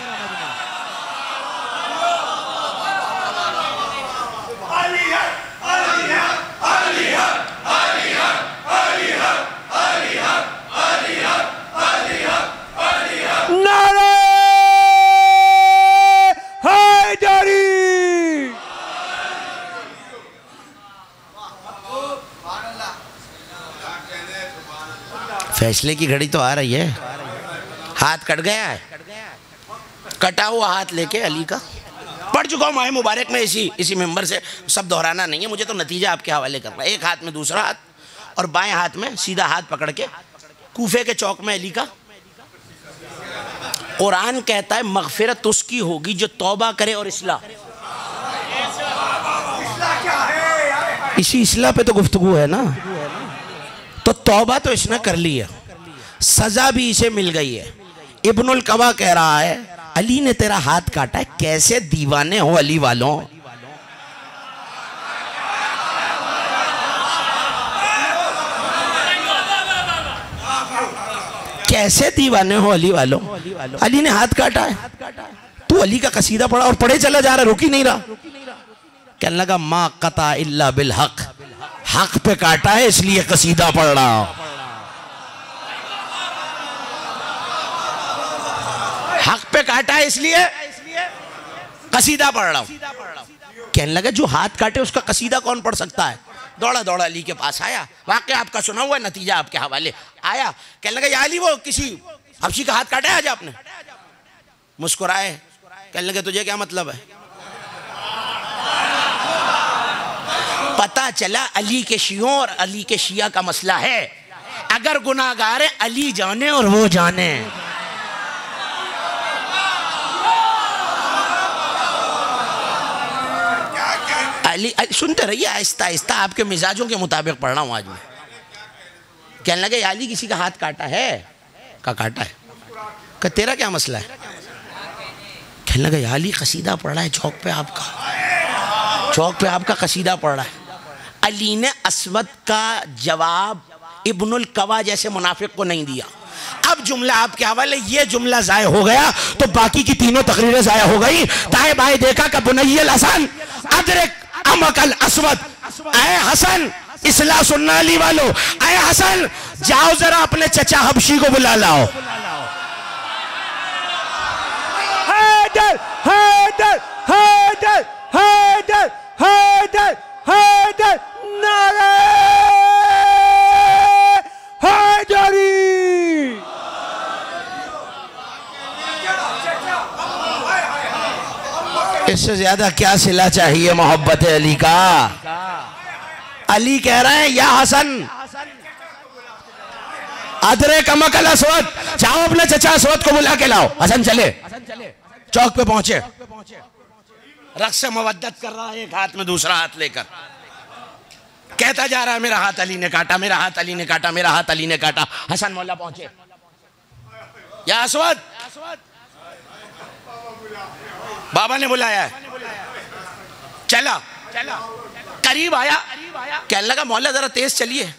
फैसले की घड़ी तो आ रही है। हाथ कट गया है, कटा हुआ हाथ लेके अली का पढ़ चुका हूँ माह मुबारक में, इसी मेंबर से, सब दोहराना नहीं है मुझे, तो नतीजा आपके हवाले करना। एक हाथ में दूसरा हाथ और बाएं हाथ में सीधा हाथ पकड़ के कूफे के चौक में अली का। कुरान कहता है मगफिरत उसकी होगी जो तौबा करे और इस्लाह। इसी इस्लाह पे तो गुफ्तगू है ना। तो तौबा तो इसने कर ली है, सजा भी इसे मिल गई है। इब्नुल कवा कह रहा है अली ने तेरा हाथ काटा है। कैसे दीवाने हो अली वालों। कैसे दीवाने हो अली वालों। अली ने हाथ काटा है, तू अली का कसीदा पढ़ा और पढ़े चला जा रहा, रुक ही नहीं रहा। कहने लगा मा कता इल्ला बिल हक, हक पे काटा है इसलिए कसीदा पढ़ रहा हूं। हक पे काटा है इसलिए कसीदा पढ़ रहा हूं। कहने लगा जो हाथ काटे उसका कसीदा कौन पढ़ सकता है। दौड़ा दौड़ा अली के पास आया, वाकया आपका सुना हुआ, नतीजा आपके हवाले। आया, कहने लगा या अली वो किसी हबशी का हाथ काटा है आज आपने। मुस्कुराए, कहने लगे तुझे क्या मतलब है। पता चला अली के शियों और अली के शिया का मसला है। अगर गुनाहगार है अली जाने और वो जाने। अली सुनते रहिए, आहिस्ता आहिस्ता आपके मिजाजों के मुताबिक पढ़ रहा हूं आज मैं। कहने लगे अली किसी का हाथ काटा है, का काटा है, का तेरा क्या मसला है। कहने लगे अली कसीदा पढ़ रहा है चौक पे आपका, चौक पे आपका कसीदा पढ़ रहा है। अली ने असवद का जवाब इब्नुल कवा जैसे मुनाफिक को नहीं दिया। अब जुमला आपके हवाले, ये जुमला जाया हो गया तो बाकी की तीनों तकरीरें जाया हो गई। दाएं बाएं देखा का बुनैयल हसन अदरक अमकल असवद, ऐ हसन इस्लाह सुन्ना अली वालों, ऐ हसन जाओ जरा अपने चचा हबशी को बुला लाओ। हैदर हैदर हैदर हैदर हैदर हैदर नारे हैदरी। इससे ज्यादा क्या सिला चाहिए मोहब्बत अली का। अली कह रहे हैं या हसन अदरे कमकल असवद, जाओ अपने चचा असवद को बुला के लाओ। हसन चले चौक पे पहुंचे, रक्स मवद्दत कर रहा है, एक हाथ में दूसरा हाथ लेकर कहता जा रहा है मेरा हाथ अली ने काटा, मेरा हाथ अली ने काटा, मेरा हाथ अली ने काटा। हसन मौला पहुंचे, या असवद बाबा ने बुलाया है। चला करीब आया, कहने लगा मौला जरा तेज चलिए।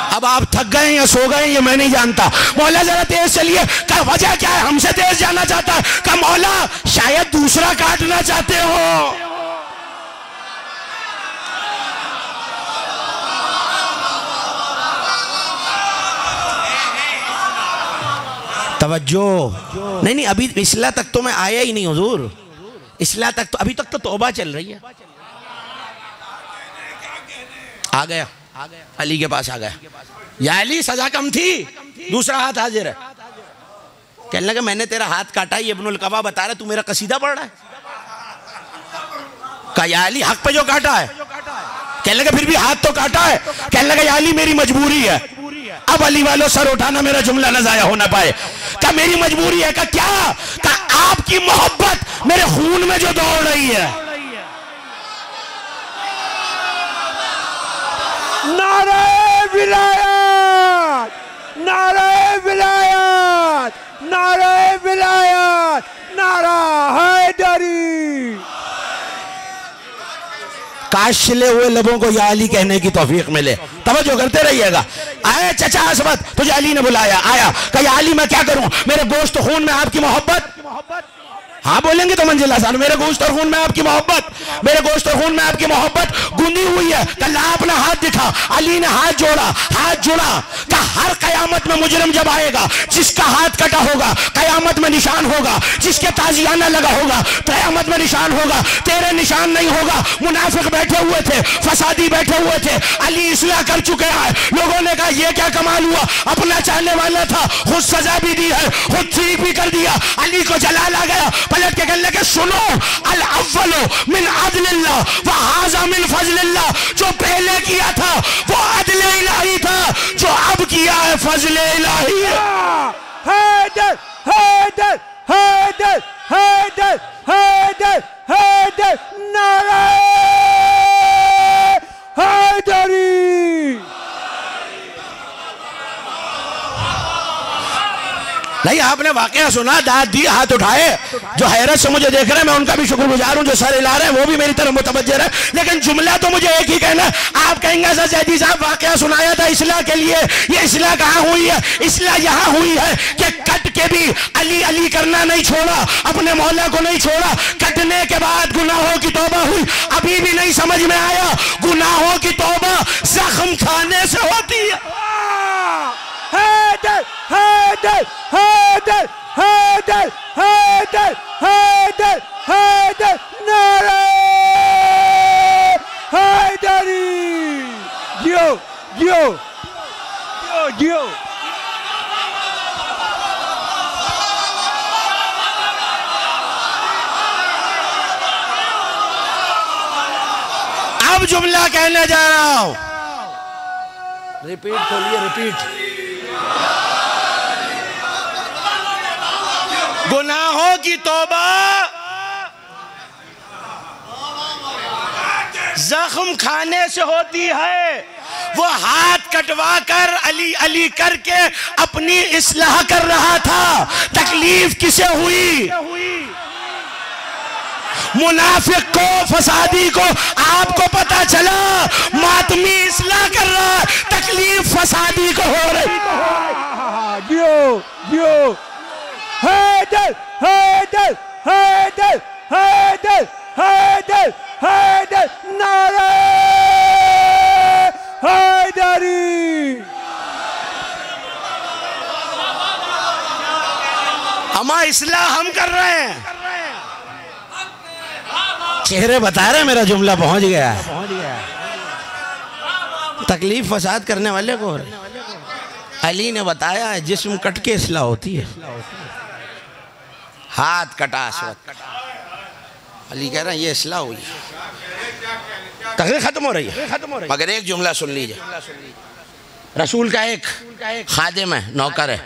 अब आप थक गए या सो गए ये मैं नहीं जानता। मौला जरा तेज चलिए। क्या वजह क्या है, हमसे तेज जाना चाहता है? क्या मौला शायद दूसरा काटना चाहते हो? तवज्जो नहीं नहीं, अभी इस्लाह तक तो मैं आया ही नहीं हुजूर। इस्लाह तक तो अभी तक तो तौबा चल रही है। आ गया अली के पास आ गया। या अली सजा कम थी, दूसरा हाथ हाजिर है। कहने लगा मैंने तेरा हाथ काटा, ये इब्नुल कवा बता रहा, तू मेरा कसीदा पढ़ रहा है। कहा या अली हक पे जो काटा है। कहने लगा फिर भी हाथ तो काटा है। कहने लगा या अली मेरी मजबूरी है। अब अली वालों सर उठाना, मेरा जुमला न जाया हो ना पाए। क्या मेरी मजबूरी है? क्या आपकी मोहब्बत मेरे खून में जो दौड़ रही है। नारे विलायत, नारे विलायत, नारे विलायत, नारा हैदरी। काश छिले हुए लबों को या अली कहने की तौफीक मिले। तवज्जो करते रहिएगा। आए चचा असवद, तुझे अली ने बुलाया। आया, कहा अली मैं क्या करूं, मेरे गोश्त खून में आपकी मोहब्बत। हाँ बोलेंगे तो मंजिल आसान। मेरे गोश्त और खून में आपकी मोहब्बत, मेरे गोश्त और खून में आपकी मोहब्बत गुंदी हुई है। कल अपना हाथ दिखा। अली ने हाथ जोड़ा, हाथ जोड़ा। का हर कयामत में मुजरिम जब आएगा, जिसका हाथ कटा होगा कयामत में निशान होगा, जिसके ताजियाना लगा होगा कयामत में निशान होगा। तेरे निशान नहीं होगा। मुनाफिक बैठे हुए थे, फसादी बैठे हुए थे, अली इस्लाह कर चुके हैं। लोगों ने कहा ये क्या कमाल हुआ, अपना चाहने वाला था, खुद सजा भी दी है, खुद ठीक भी कर दिया। अली को जलाल आ गया, पलट के कहने लगे सुनो, अल अव्वलु मिन अदलिल्लाह व हाज़ा मिन फज़लिल्लाह। जो पहले किया था वो अदले इलाही था, जो अब किया है फज़ले इलाही है। हैदर हैदर हैदर हैदर हैदर हैदर नारे हैदरी। नहीं आपने वाकया सुना, दाद दी, हाथ उठाए। जो हैरत से मुझे देख रहे हैं मैं उनका भी शुक्रगुजार हूं, जो सर हिला रहे हैं वो भी मेरी तरफ मुतवज्जह है। लेकिन जुमला तो मुझे एक ही कहना, आप कहेंगे सर जैदी साहब वाकया सुनाया था इस्लाह के लिए, ये इस्लाह कहाँ हुई है? इस्लाह यहाँ हुई है कि कट के भी अली अली करना नहीं छोड़ा, अपने मौला को नहीं छोड़ा। कटने के बाद गुनाहों की तौबा हुई। अभी भी नहीं समझ में आया, गुनाहों की तौबा जख्म खाने से होती है। हैदर हैदर हैदर हैदर हैदर हैदर हैदर नारे हैदरी। जियो जियो जियो जियो। अब जुमला कहने जा रहा हूं, रिपीट खोलिए, रिपीट। गुनाहों की तौबा जख्म खाने से होती है। वो हाथ कटवा कर अली अली करके अपनी इस्लाह कर रहा था। तकलीफ किसे हुई? मुनाफिक को, फसादी को। आपको पता चला मातमी इस्लाह कर रहा, तकलीफ फसादी को हो रही। जियो जियो। हैदर हैदर हैदर हैदर हैदर हैदर नारे हैदर। इस्लाह हम कर रहे हैं। चेहरे बता रहे मेरा जुमला पहुंच गया। तकलीफ फसाद करने वाले को अली ने बताया है जिस्म कट के इस्लाह होती है। हाथ कटा अली कह रहा है ये इस्लाह हुई, तकलीफ खत्म हो रही है। मगर एक जुमला सुन लीजिए, रसूल का एक खादिम है, नौकर है,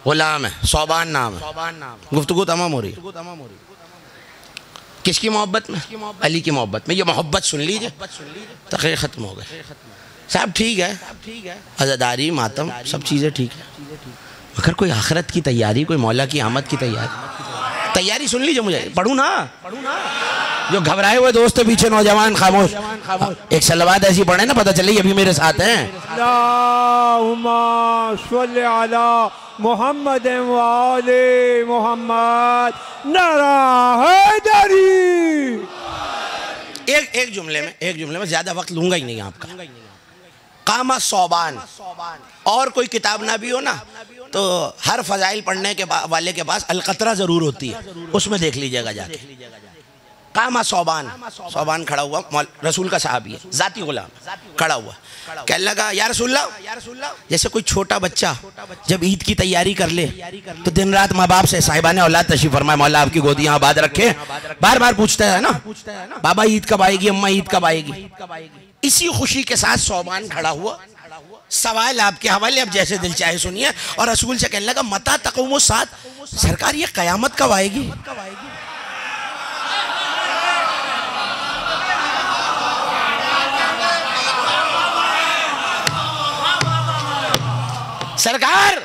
गुलाम है, सौबान नाम है, गुफ्तगू तमाम हो रही है। किसकी मोहब्बत में? अली की मोहब्बत में। ये मोहब्बत सुन लीजिए, तकलीफ खत्म हो गए। सब ठीक है, अज़ादारी मातम सब चीज़ें ठीक है, मगर कोई आखिरत की तैयारी, कोई मौला की आमद की तैयारी सुन लीजिए। मुझे पढ़ूँ ना, जो घबराए हुए दोस्त पीछे नौजवान खामोश, एक सलवात ऐसी पढ़े ना पता चले अभी मेरे साथ हैं। अल्लाहुम्मा सल्ली अला मुहम्मद व आले मुहम्मद, नारा हैदरी। एक जुमले में ज्यादा वक्त लूंगा ही नहीं आपका। कामा सौबान, और कोई किताब ना भी हो ना तो हर फजाइल पढ़ने के वाले के पास अलकतरा जरूर होती है, उसमें देख लीजिएगा जाके। कामा सौबान खड़ा हुआ, रसूल का सहाबी है, जाती गुलाम, खड़ा हुआ, कहने लगा या रसूलल्लाह, जैसे कोई छोटा बच्चा जब ईद की तैयारी कर ले तो दिन रात माँ बाप से साहिबाने औलाद तशरीफ फरमाए मौला आपकी गोदियां आबाद रखे, बार बार पूछता है ना बाबा ईद कब आएगी, अम्मा ईद कब आएगी। इसी खुशी के साथ सौबान खड़ा हुआ। सवाल आपके हवाले, अब जैसे दिल चाहे सुनिए। और रसूल से कहने लगा मता तक़ूमु सात, सरकार ये कयामत कब आएगी। सरकार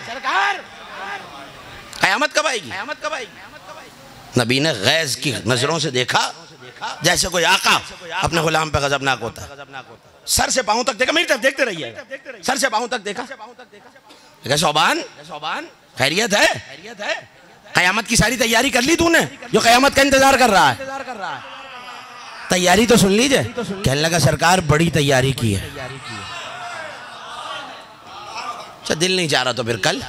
कयामत कब आएगी। नबी ने गैज़ की नजरों से देखा, जैसे कोई आका अपने गुलाम पे गजबनाक होता है। सर से पांव तक देखा, मेरी तरफ देखते रहिए, सर से पांव तक देखा। सौबान खैरियत है, कयामत की सारी तैयारी कर ली तूने, जो कयामत का इंतजार कर रहा है। तैयारी तो सुन लीजिए। कहने लगा सरकार बड़ी तैयारी की है। अच्छा दिल नहीं जा रहा तो फिर कल,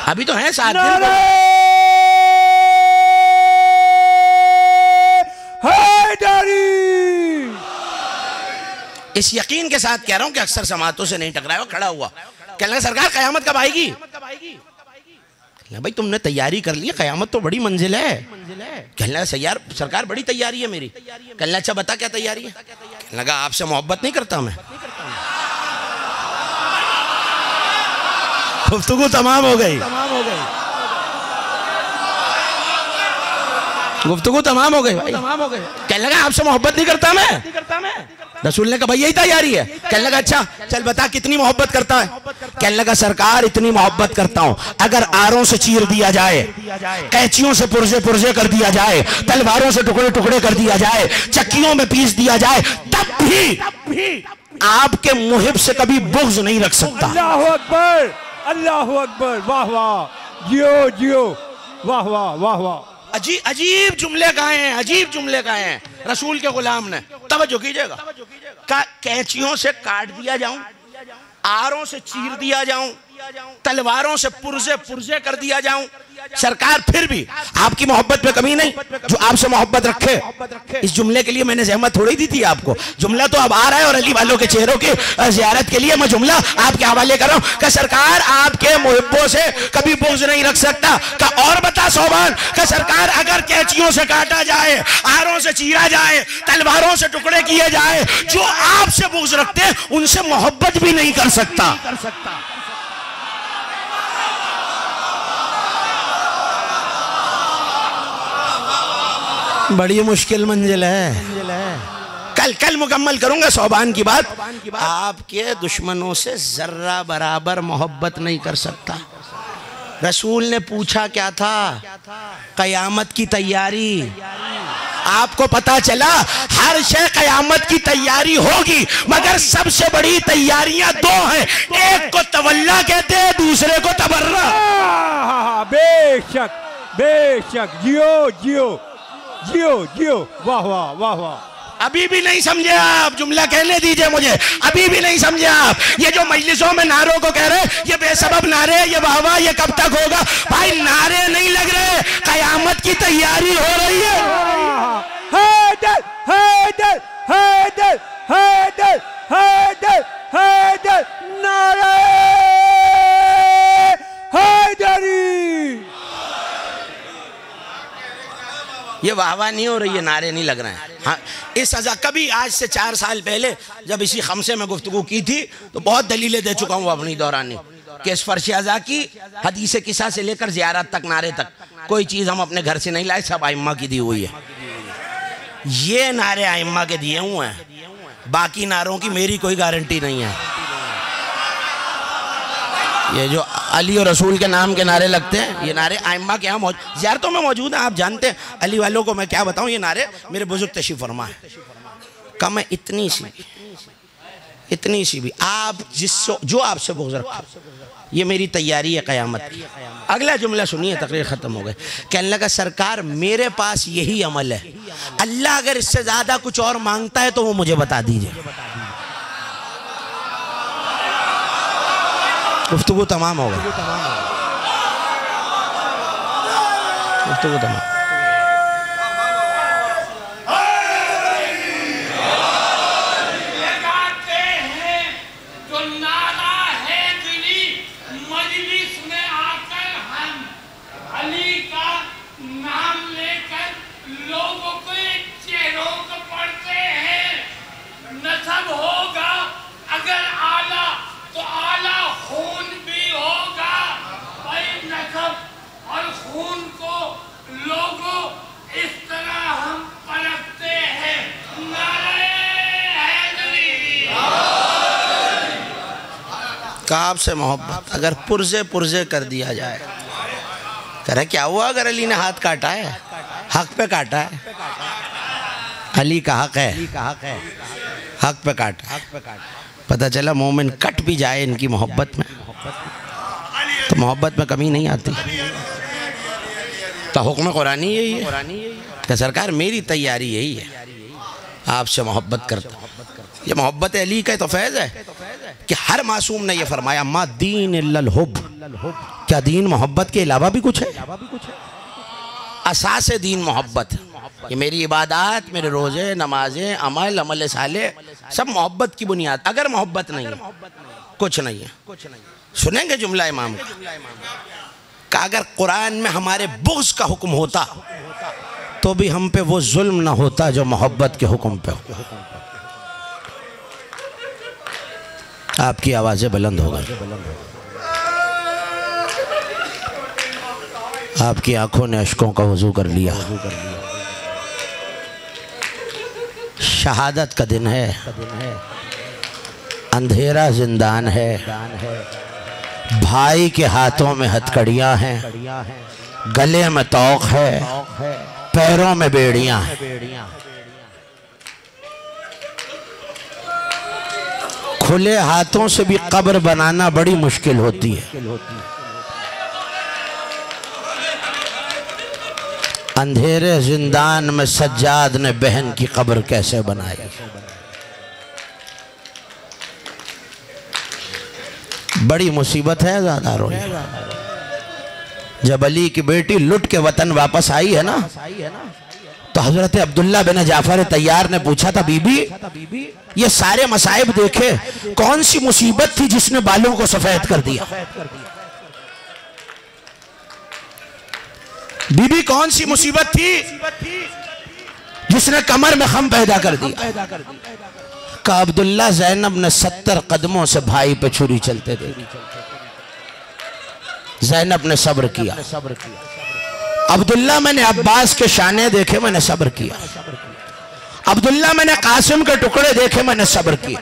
अभी तो है 7 दिन। इस यकीन के साथ कह रहा हूं कि अक्सर समातों से नहीं टकराया। खड़ा हुआ, कहने लगा सरकार कयामत कब आएगी। भाई तुमने तैयारी कर ली, कयामत तो बड़ी मंजिल है। कहने लगा सरकार बड़ी तैयारी है मेरी। कहने लगा अच्छा बता क्या तैयारी है। कहने लगा आपसे मोहब्बत नहीं करता मैं। गुफ्तगू तमाम हो गई, गुफ्तगू तमाम हो गई। कहने लगा आपसे मोहब्बत नहीं करता मैं। रसूल ने कहा भाई यही तैयारी है। कहने लगा अच्छा चल बता कितनी मोहब्बत करता है। कहने लगा सरकार इतनी मोहब्बत करता हूं अगर आरों से चीर दिया जाए, कैंचियों से पुर्जे पुर्जे कर दिया जाए, तलवारों से टुकड़े टुकड़े कर दिया जाए, चक्कियों में पीस दिया जाए, तब भी आपके मुहिब से कभी बुग़्ज़ नहीं रख सकता। अल्लाहु अकबर, अल्लाहु अकबर, वाह वाह, जियो जियो, वाह वाह वाह वाह। अजीब जुमले कहे हैं, अजीब जुमले कहे हैं रसूल के गुलाम ने। तवज्जो कीजिएगा। कैंचियों से काट दिया जाऊं, आरों से चीर दिया जाऊं, तलवारों से पुर्जे पुर्जे कर दिया जाऊं, सरकार फिर भी आपकी मोहब्बत में कमी नहीं, जो आपसे मोहब्बत रखे। इस जुमले के लिए मैंने ज़हमत थोड़ी दी थी आपको। जुमला तो अब आ रहा है और अली वालों के चेहरों की ज़ियारत के लिए मैं जुमला आपके हवाले कर रहा हूं कि सरकार आपके मुहिब्बों से कभी बुग़्ज़ नहीं रख सकता। का और बता सौबान का सरकार अगर कैंचियों से काटा जाए, आरों से चीरा जाए, तलवारों से टुकड़े किए जाए, जो आपसे बुग़्ज़ रखते हैं उनसे मोहब्बत भी नहीं कर सकता। बड़ी मुश्किल मंजिल है। कल मुकम्मल करूंगा सौबान की बात। आपके दुश्मनों से जर्रा बराबर मोहब्बत नहीं कर सकता। रसूल ने पूछा क्या था, कयामत की तैयारी। आपको पता चला हर शय कयामत की तैयारी होगी, मगर सबसे बड़ी तैयारियां 2 हैं, एक को तवल्ला कहते हैं, दूसरे को तबर्रा। बेशक बेशक, जियो जियो जियो जियो, वाह वाह वाह वाह। अभी भी नहीं समझे आप, जुमला कहने दीजिए मुझे, अभी भी नहीं समझे आप। ये जो मजलिसों में नारों को कह रहे ये बेसबब नारे, ये वाह ये कब तक होगा? भाई नारे नहीं लग रहे, कयामत की तैयारी हो रही है। हैदर हैदर हैदर हैदर हैदर हैदर नारे हैदरी। ये वाहवाह नहीं हो रही है, नारे नहीं लग रहे हैं। हाँ, इस सजा कभी आज से 4 साल पहले जब इसी खमसे में गुफ्तगू की थी तो बहुत दलीलें दे चुका हूँ अपनी दौरानी कि इस फर्श अज़ा की हदीस किस्सा से लेकर ज़ियारत तक, नारे तक, कोई चीज़ हम अपने घर से नहीं लाए, सब आइम्मा की दी हुई है। ये नारे आइम्मा के दिए हुए हैं, बाकी नारों की मेरी कोई गारंटी नहीं है। ये जो अली और रसूल के नाम के नारे लगते हैं, ये नारे आइम्मा के यहाँ ज़ियारतों में मौजूद हैं। आप जानते हैं अली वालों को मैं क्या बताऊं, ये नारे मेरे बुजुर्ग तशरीफ फरमा है। कम है इतनी सी भी आप जो आपसे बुग़्ज़ रखो, ये मेरी तैयारी है क़यामत की। अगला जुमला सुनिए, तकरीर ख़त्म हो गई। कहने लगा सरकार मेरे पास यही अमल है, अल्लाह अगर इससे ज़्यादा कुछ और मांगता है तो वो मुझे बता दीजिए। गुफ्तगू तमाम हो गई, गुफ्तगू तमाम। काब से मोहब्बत अगर पुरजे पुरजे कर दिया जाए, कह रहे क्या हुआ अगर अली ने हाथ काटा है, हक पे काटा है, अली का हक है, हक पे काटा। पता चला मोमिन कट भी जाए इनकी मोहब्बत में तो मोहब्बत में कमी नहीं आती। तो हुक्म कुरानी यही है कि सरकार मेरी तैयारी यही है, आपसे मोहब्बत करता। ये मोहब्बत अली का तो फैज़ है कि हर मासूम ने यह फरमाया मा दीन इल्लल हुब, क्या दीन मोहब्बत के अलावा भी कुछ है? असास दीन मोहब्बत। ये मेरी इबादत, मेरे रोज़े, नमाजें, अमल, अमल साले सब मोहब्बत की बुनियाद। अगर मोहब्बत नहीं है कुछ नहीं है। सुनेंगे जुमला इमाम का, अगर कुरान में हमारे बुग़्ज़ का हुक्म होता तो भी हम पे वो जुल्म ना होता जो मोहब्बत के हुक्म पे हो। आपकी आवाज़ें बुलंद हो गई, आपकी आंखों ने अश्कों का वज़ू कर लिया। शहादत का दिन है, अंधेरा जिंदान है, भाई के हाथों में हथकड़ियां हैं, गले में तौक है, पैरों में बेड़ियां हैं। खुले हाथों से भी कब्र बनाना बड़ी मुश्किल होती है। अंधेरे जिंदान में सज्जाद ने बहन की कब्र कैसे बनाई। बड़ी मुसीबत है ज़्यादा रोई। जब अली की बेटी लुट के वतन वापस आई है ना, तो हजरत अब्दुल्ला बिन जाफर तैयार ने पूछा था, बीबी ये सारे मसाइब देखे, कौन सी मुसीबत थी जिसने बालों को सफेद कर दिया? बीबी कौन सी मुसीबत थी जिसने कमर में खम पैदा कर दिया? का अब्दुल्ला ज़ैनब ने 70 कदमों से भाई पे छुरी चलते थे, ज़ैनब ने सब्र किया। अब्दुल्ला मैंने अब्बास के शाने देखे, मैंने सब्र किया। अब्दुल्ला मैंने कासिम के टुकड़े देखे, मैंने सब्र किया।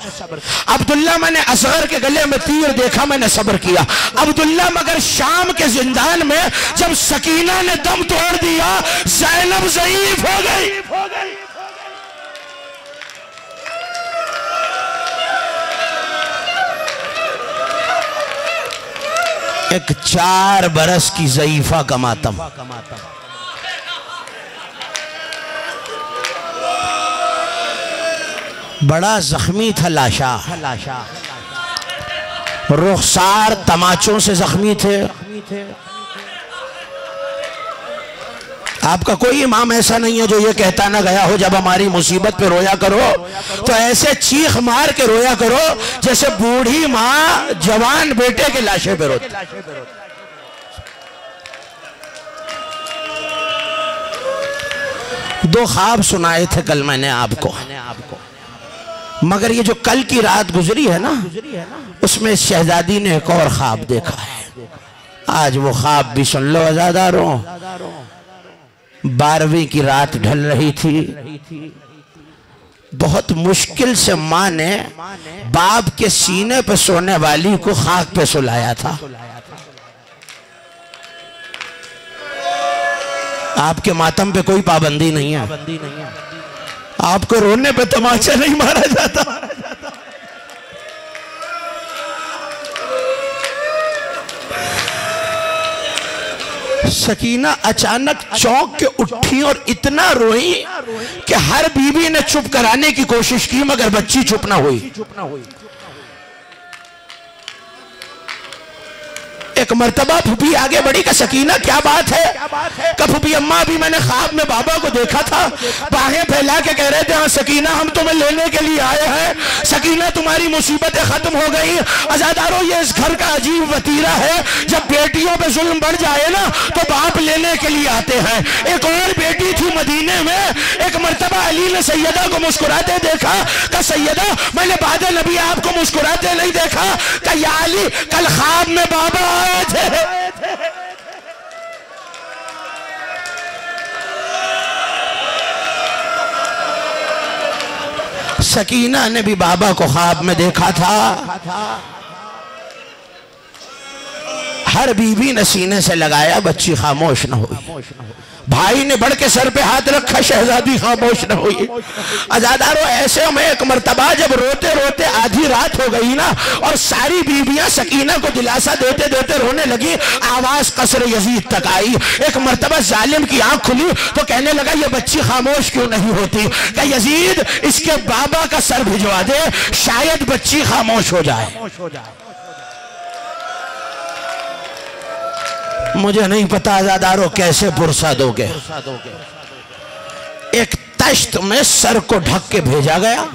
अब्दुल्ला मैंने असगर के गले में तीर देखा, मैंने सब्र किया। अब्दुल्ला मगर शाम के जिंदान में जब सकीना ने दम तोड़ दिया, ज़ैनब ज़ईफ हो गई। एक 4 बरस की ज़ईफा का मातम। बड़ा जख्मी था लाशा, रुखसार तमाचों से जख्मी थे। आपका कोई इमाम ऐसा नहीं है जो ये कहता ना गया हो जब हमारी मुसीबत पे रोया करो तो ऐसे चीख मार के रोया करो जैसे बूढ़ी माँ जवान बेटे के लाशे पे रोती। दो ख्वाब सुनाए थे कल मैंने आपको, मगर ये जो कल की रात गुजरी है ना उसमें शहजादी ने एक और ख्वाब देखा है। आज वो ख्वाब भी सुन लो अज़ादारों। 12वीं की रात ढल रही थी, बहुत मुश्किल से माँ ने बाप के सीने पे सोने वाली को खाक पे सुलाया था। आपके मातम पे कोई पाबंदी नहीं है, आपको रोने पे तमाचा नहीं मारा जाता। सकीना अचानक चौंक के उठी और इतना रोई कि हर बीवी ने चुप कराने की कोशिश की मगर बच्ची चुप ना हुई। एक मर्तबा फूफी आगे बढ़ी कि सकीना क्या बात है? कि फूफी अम्मा अभी मैंने ख्वाब में बाबा को देखा था, बाहें फैला के कह रहे थे हाँ सकीना हम तुम्हें लेने के लिए आए हैं, सकीना तुम्हारी मुसीबतें खत्म हो गई। अज़ादारों ये इस घर का अजीब वतीरा है, जब बेटियों पे जुल्म बढ़ जाए ना तो बाप लेने के लिए आते हैं। एक और बेटी थी मदीने में, एक मर्तबा अली ने सैयदा को मुस्कुराते देखा कि सैयदा मैंने बाद नबी आपको मुस्कुराते नहीं देखा। कि या अली कल ख्वाब में बाबा आए थे। सकीना ने भी बाबा को ख्वाब में देखा था। हर बीवी ने सीने से लगाया, बच्ची खामोश न हुई। भाई ने बढ़ के सर पे हाथ रखा, शहजादी खामोश न हुई। अज़ादारों ऐसे में एक मर्तबा जब रोते रोते आधी रात हो गई ना और सारी बीवियां सकीना को दिलासा देते देते रोने लगी, आवाज कसर यजीद तक आई। एक मर्तबा जालिम की आंख खुली तो कहने लगा ये बच्ची खामोश क्यों नहीं होती? क्या यजीद इसके बाबा का सर भिजवा दे, शायद बच्ची खामोश हो जाए। मुझे नहीं पता अज़ादारों कैसे पुरसा दोगे। एक तश्त में सर को ढक के भेजा गया,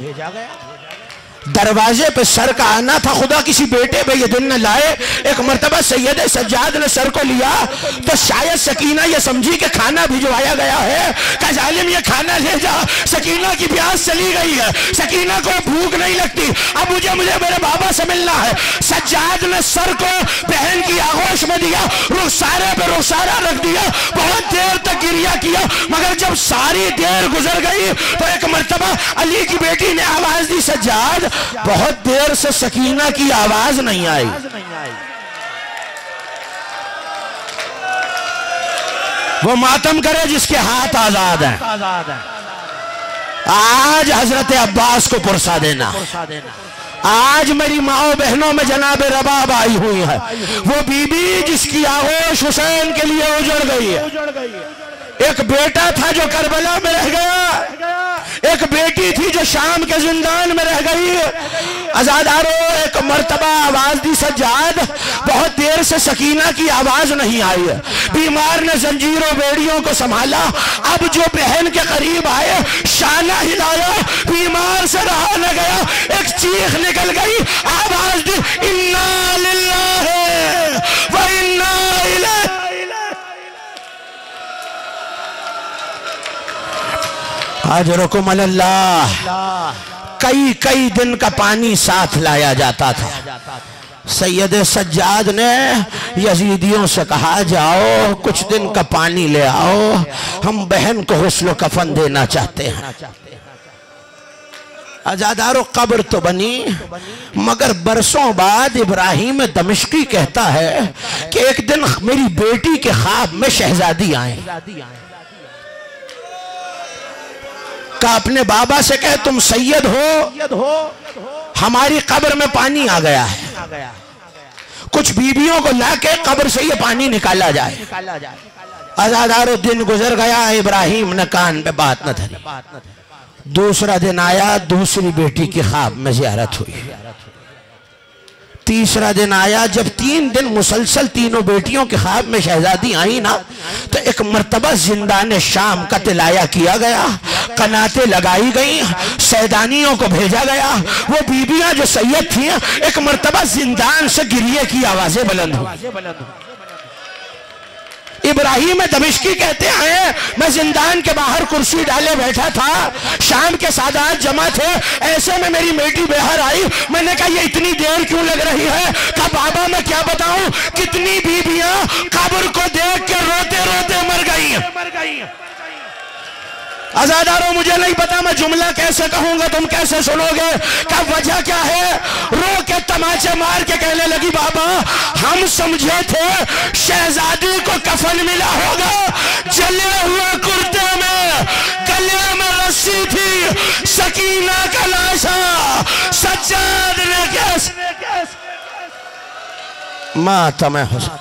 दरवाजे पे सर का आना था, खुदा किसी बेटे पे ये दिन न लाए। एक मर्तबा सैयद सज्जाद ने सर को लिया तो शायद सकीना ये समझी कि खाना भिजवाया गया है। का जालिम ये खाना ले जा, सकीना की प्यास चली गई है, सकीना को भूख नहीं लगती, अब मुझे मेरे बाबा से मिलना है। सज्जाद ने सर को बहन की आगोश में दिया, रुखसारे पे रुखसारा रख दिया, बहुत देर तक गिरिया किया, मगर जब सारी देर गुजर गई तो एक मर्तबा अली की बेटी ने आवाज दी, सज्जाद बहुत देर से सकीना की आवाज नहीं आई। वो मातम करे जिसके हाथ आजाद हैं। आज हजरत अब्बास को पुरसा देना। आज मेरी माओ बहनों में जनाब रबाब आई हुई है, वो बीबी जिसकी आगोश हुसैन के लिए उजड़ गई है। एक बेटा था जो करबला में रह गया, एक बेटी थी जो शाम के जिंदान में रह गई। अज़ादारों एक मर्तबा आवाज दी, सज्जाद बहुत देर से सकीना की आवाज नहीं आई है। बीमार ने जंजीरों बेड़ियों को संभाला, अब जो बहन के करीब आए शाना हिलाया, बीमार से रहा न गया, एक चीख निकल गई, आवाज दी, इन्ना लिल्लाहि व इन्ना इलैहि। अजरुकुम अल्लाह। कई कई दिन का पानी साथ लाया जाता था। सैयद सज्जाद ने यजीदियों से कहा, जाओ कुछ दिन का पानी ले आओ, हम बहन को हुस्न कफन देना चाहते हैं। अज़ादारों कब्र तो बनी, मगर बरसों बाद इब्राहिम दमिश्की कहता है कि एक दिन मेरी बेटी के ख्वाब में शहजादी आए, का अपने बाबा से कहे तुम सैयद हो, हमारी कब्र में पानी आ गया है, कुछ बीबियों को लाके कब्र से ये पानी निकाला जाए। अज़ादारों दिन गुजर गया, इब्राहिम ने कान पे बात न धरी। दूसरा दिन आया, दूसरी बेटी की ख्वाब में ज़ियारत हुई। तीसरा दिन आया, जब 3 दिन मुसलसल तीनों बेटियों के ख्वाब में शहजादी आई ना, तो एक मर्तबा जिंदान शाम का तिलाया किया गया, कनाते लगाई गई, सैदानियों को भेजा गया। वो बीबियां जो सैयद थी, एक मर्तबा जिंदान से गिरिए की आवाजें बुलंद हुई। इब्राहिम दमिश्की कहते हैं, मैं जिंदान के बाहर कुर्सी डाले बैठा था, शाम के सादात जमा थे, ऐसे में मेरी बेटी बाहर आई। मैंने कहा ये इतनी देर क्यों लग रही है? कहा बाबा मैं क्या बताऊं, कितनी बीबियां कब्र को देख के रोते रोते मर गई। आजादारों मुझे नहीं पता मैं जुमला कैसे कहूंगा, तुम कैसे सुनोगे? क्या वजह क्या है? रो के तमाचे मार के कहने लगी, बाबा हम समझे थे शहजादी को कफन मिला होगा, जले हुए कुर्ते में गले में रस्सी थी, सकीना का लाशा सज्जाद ने कैसे मातम हुस्न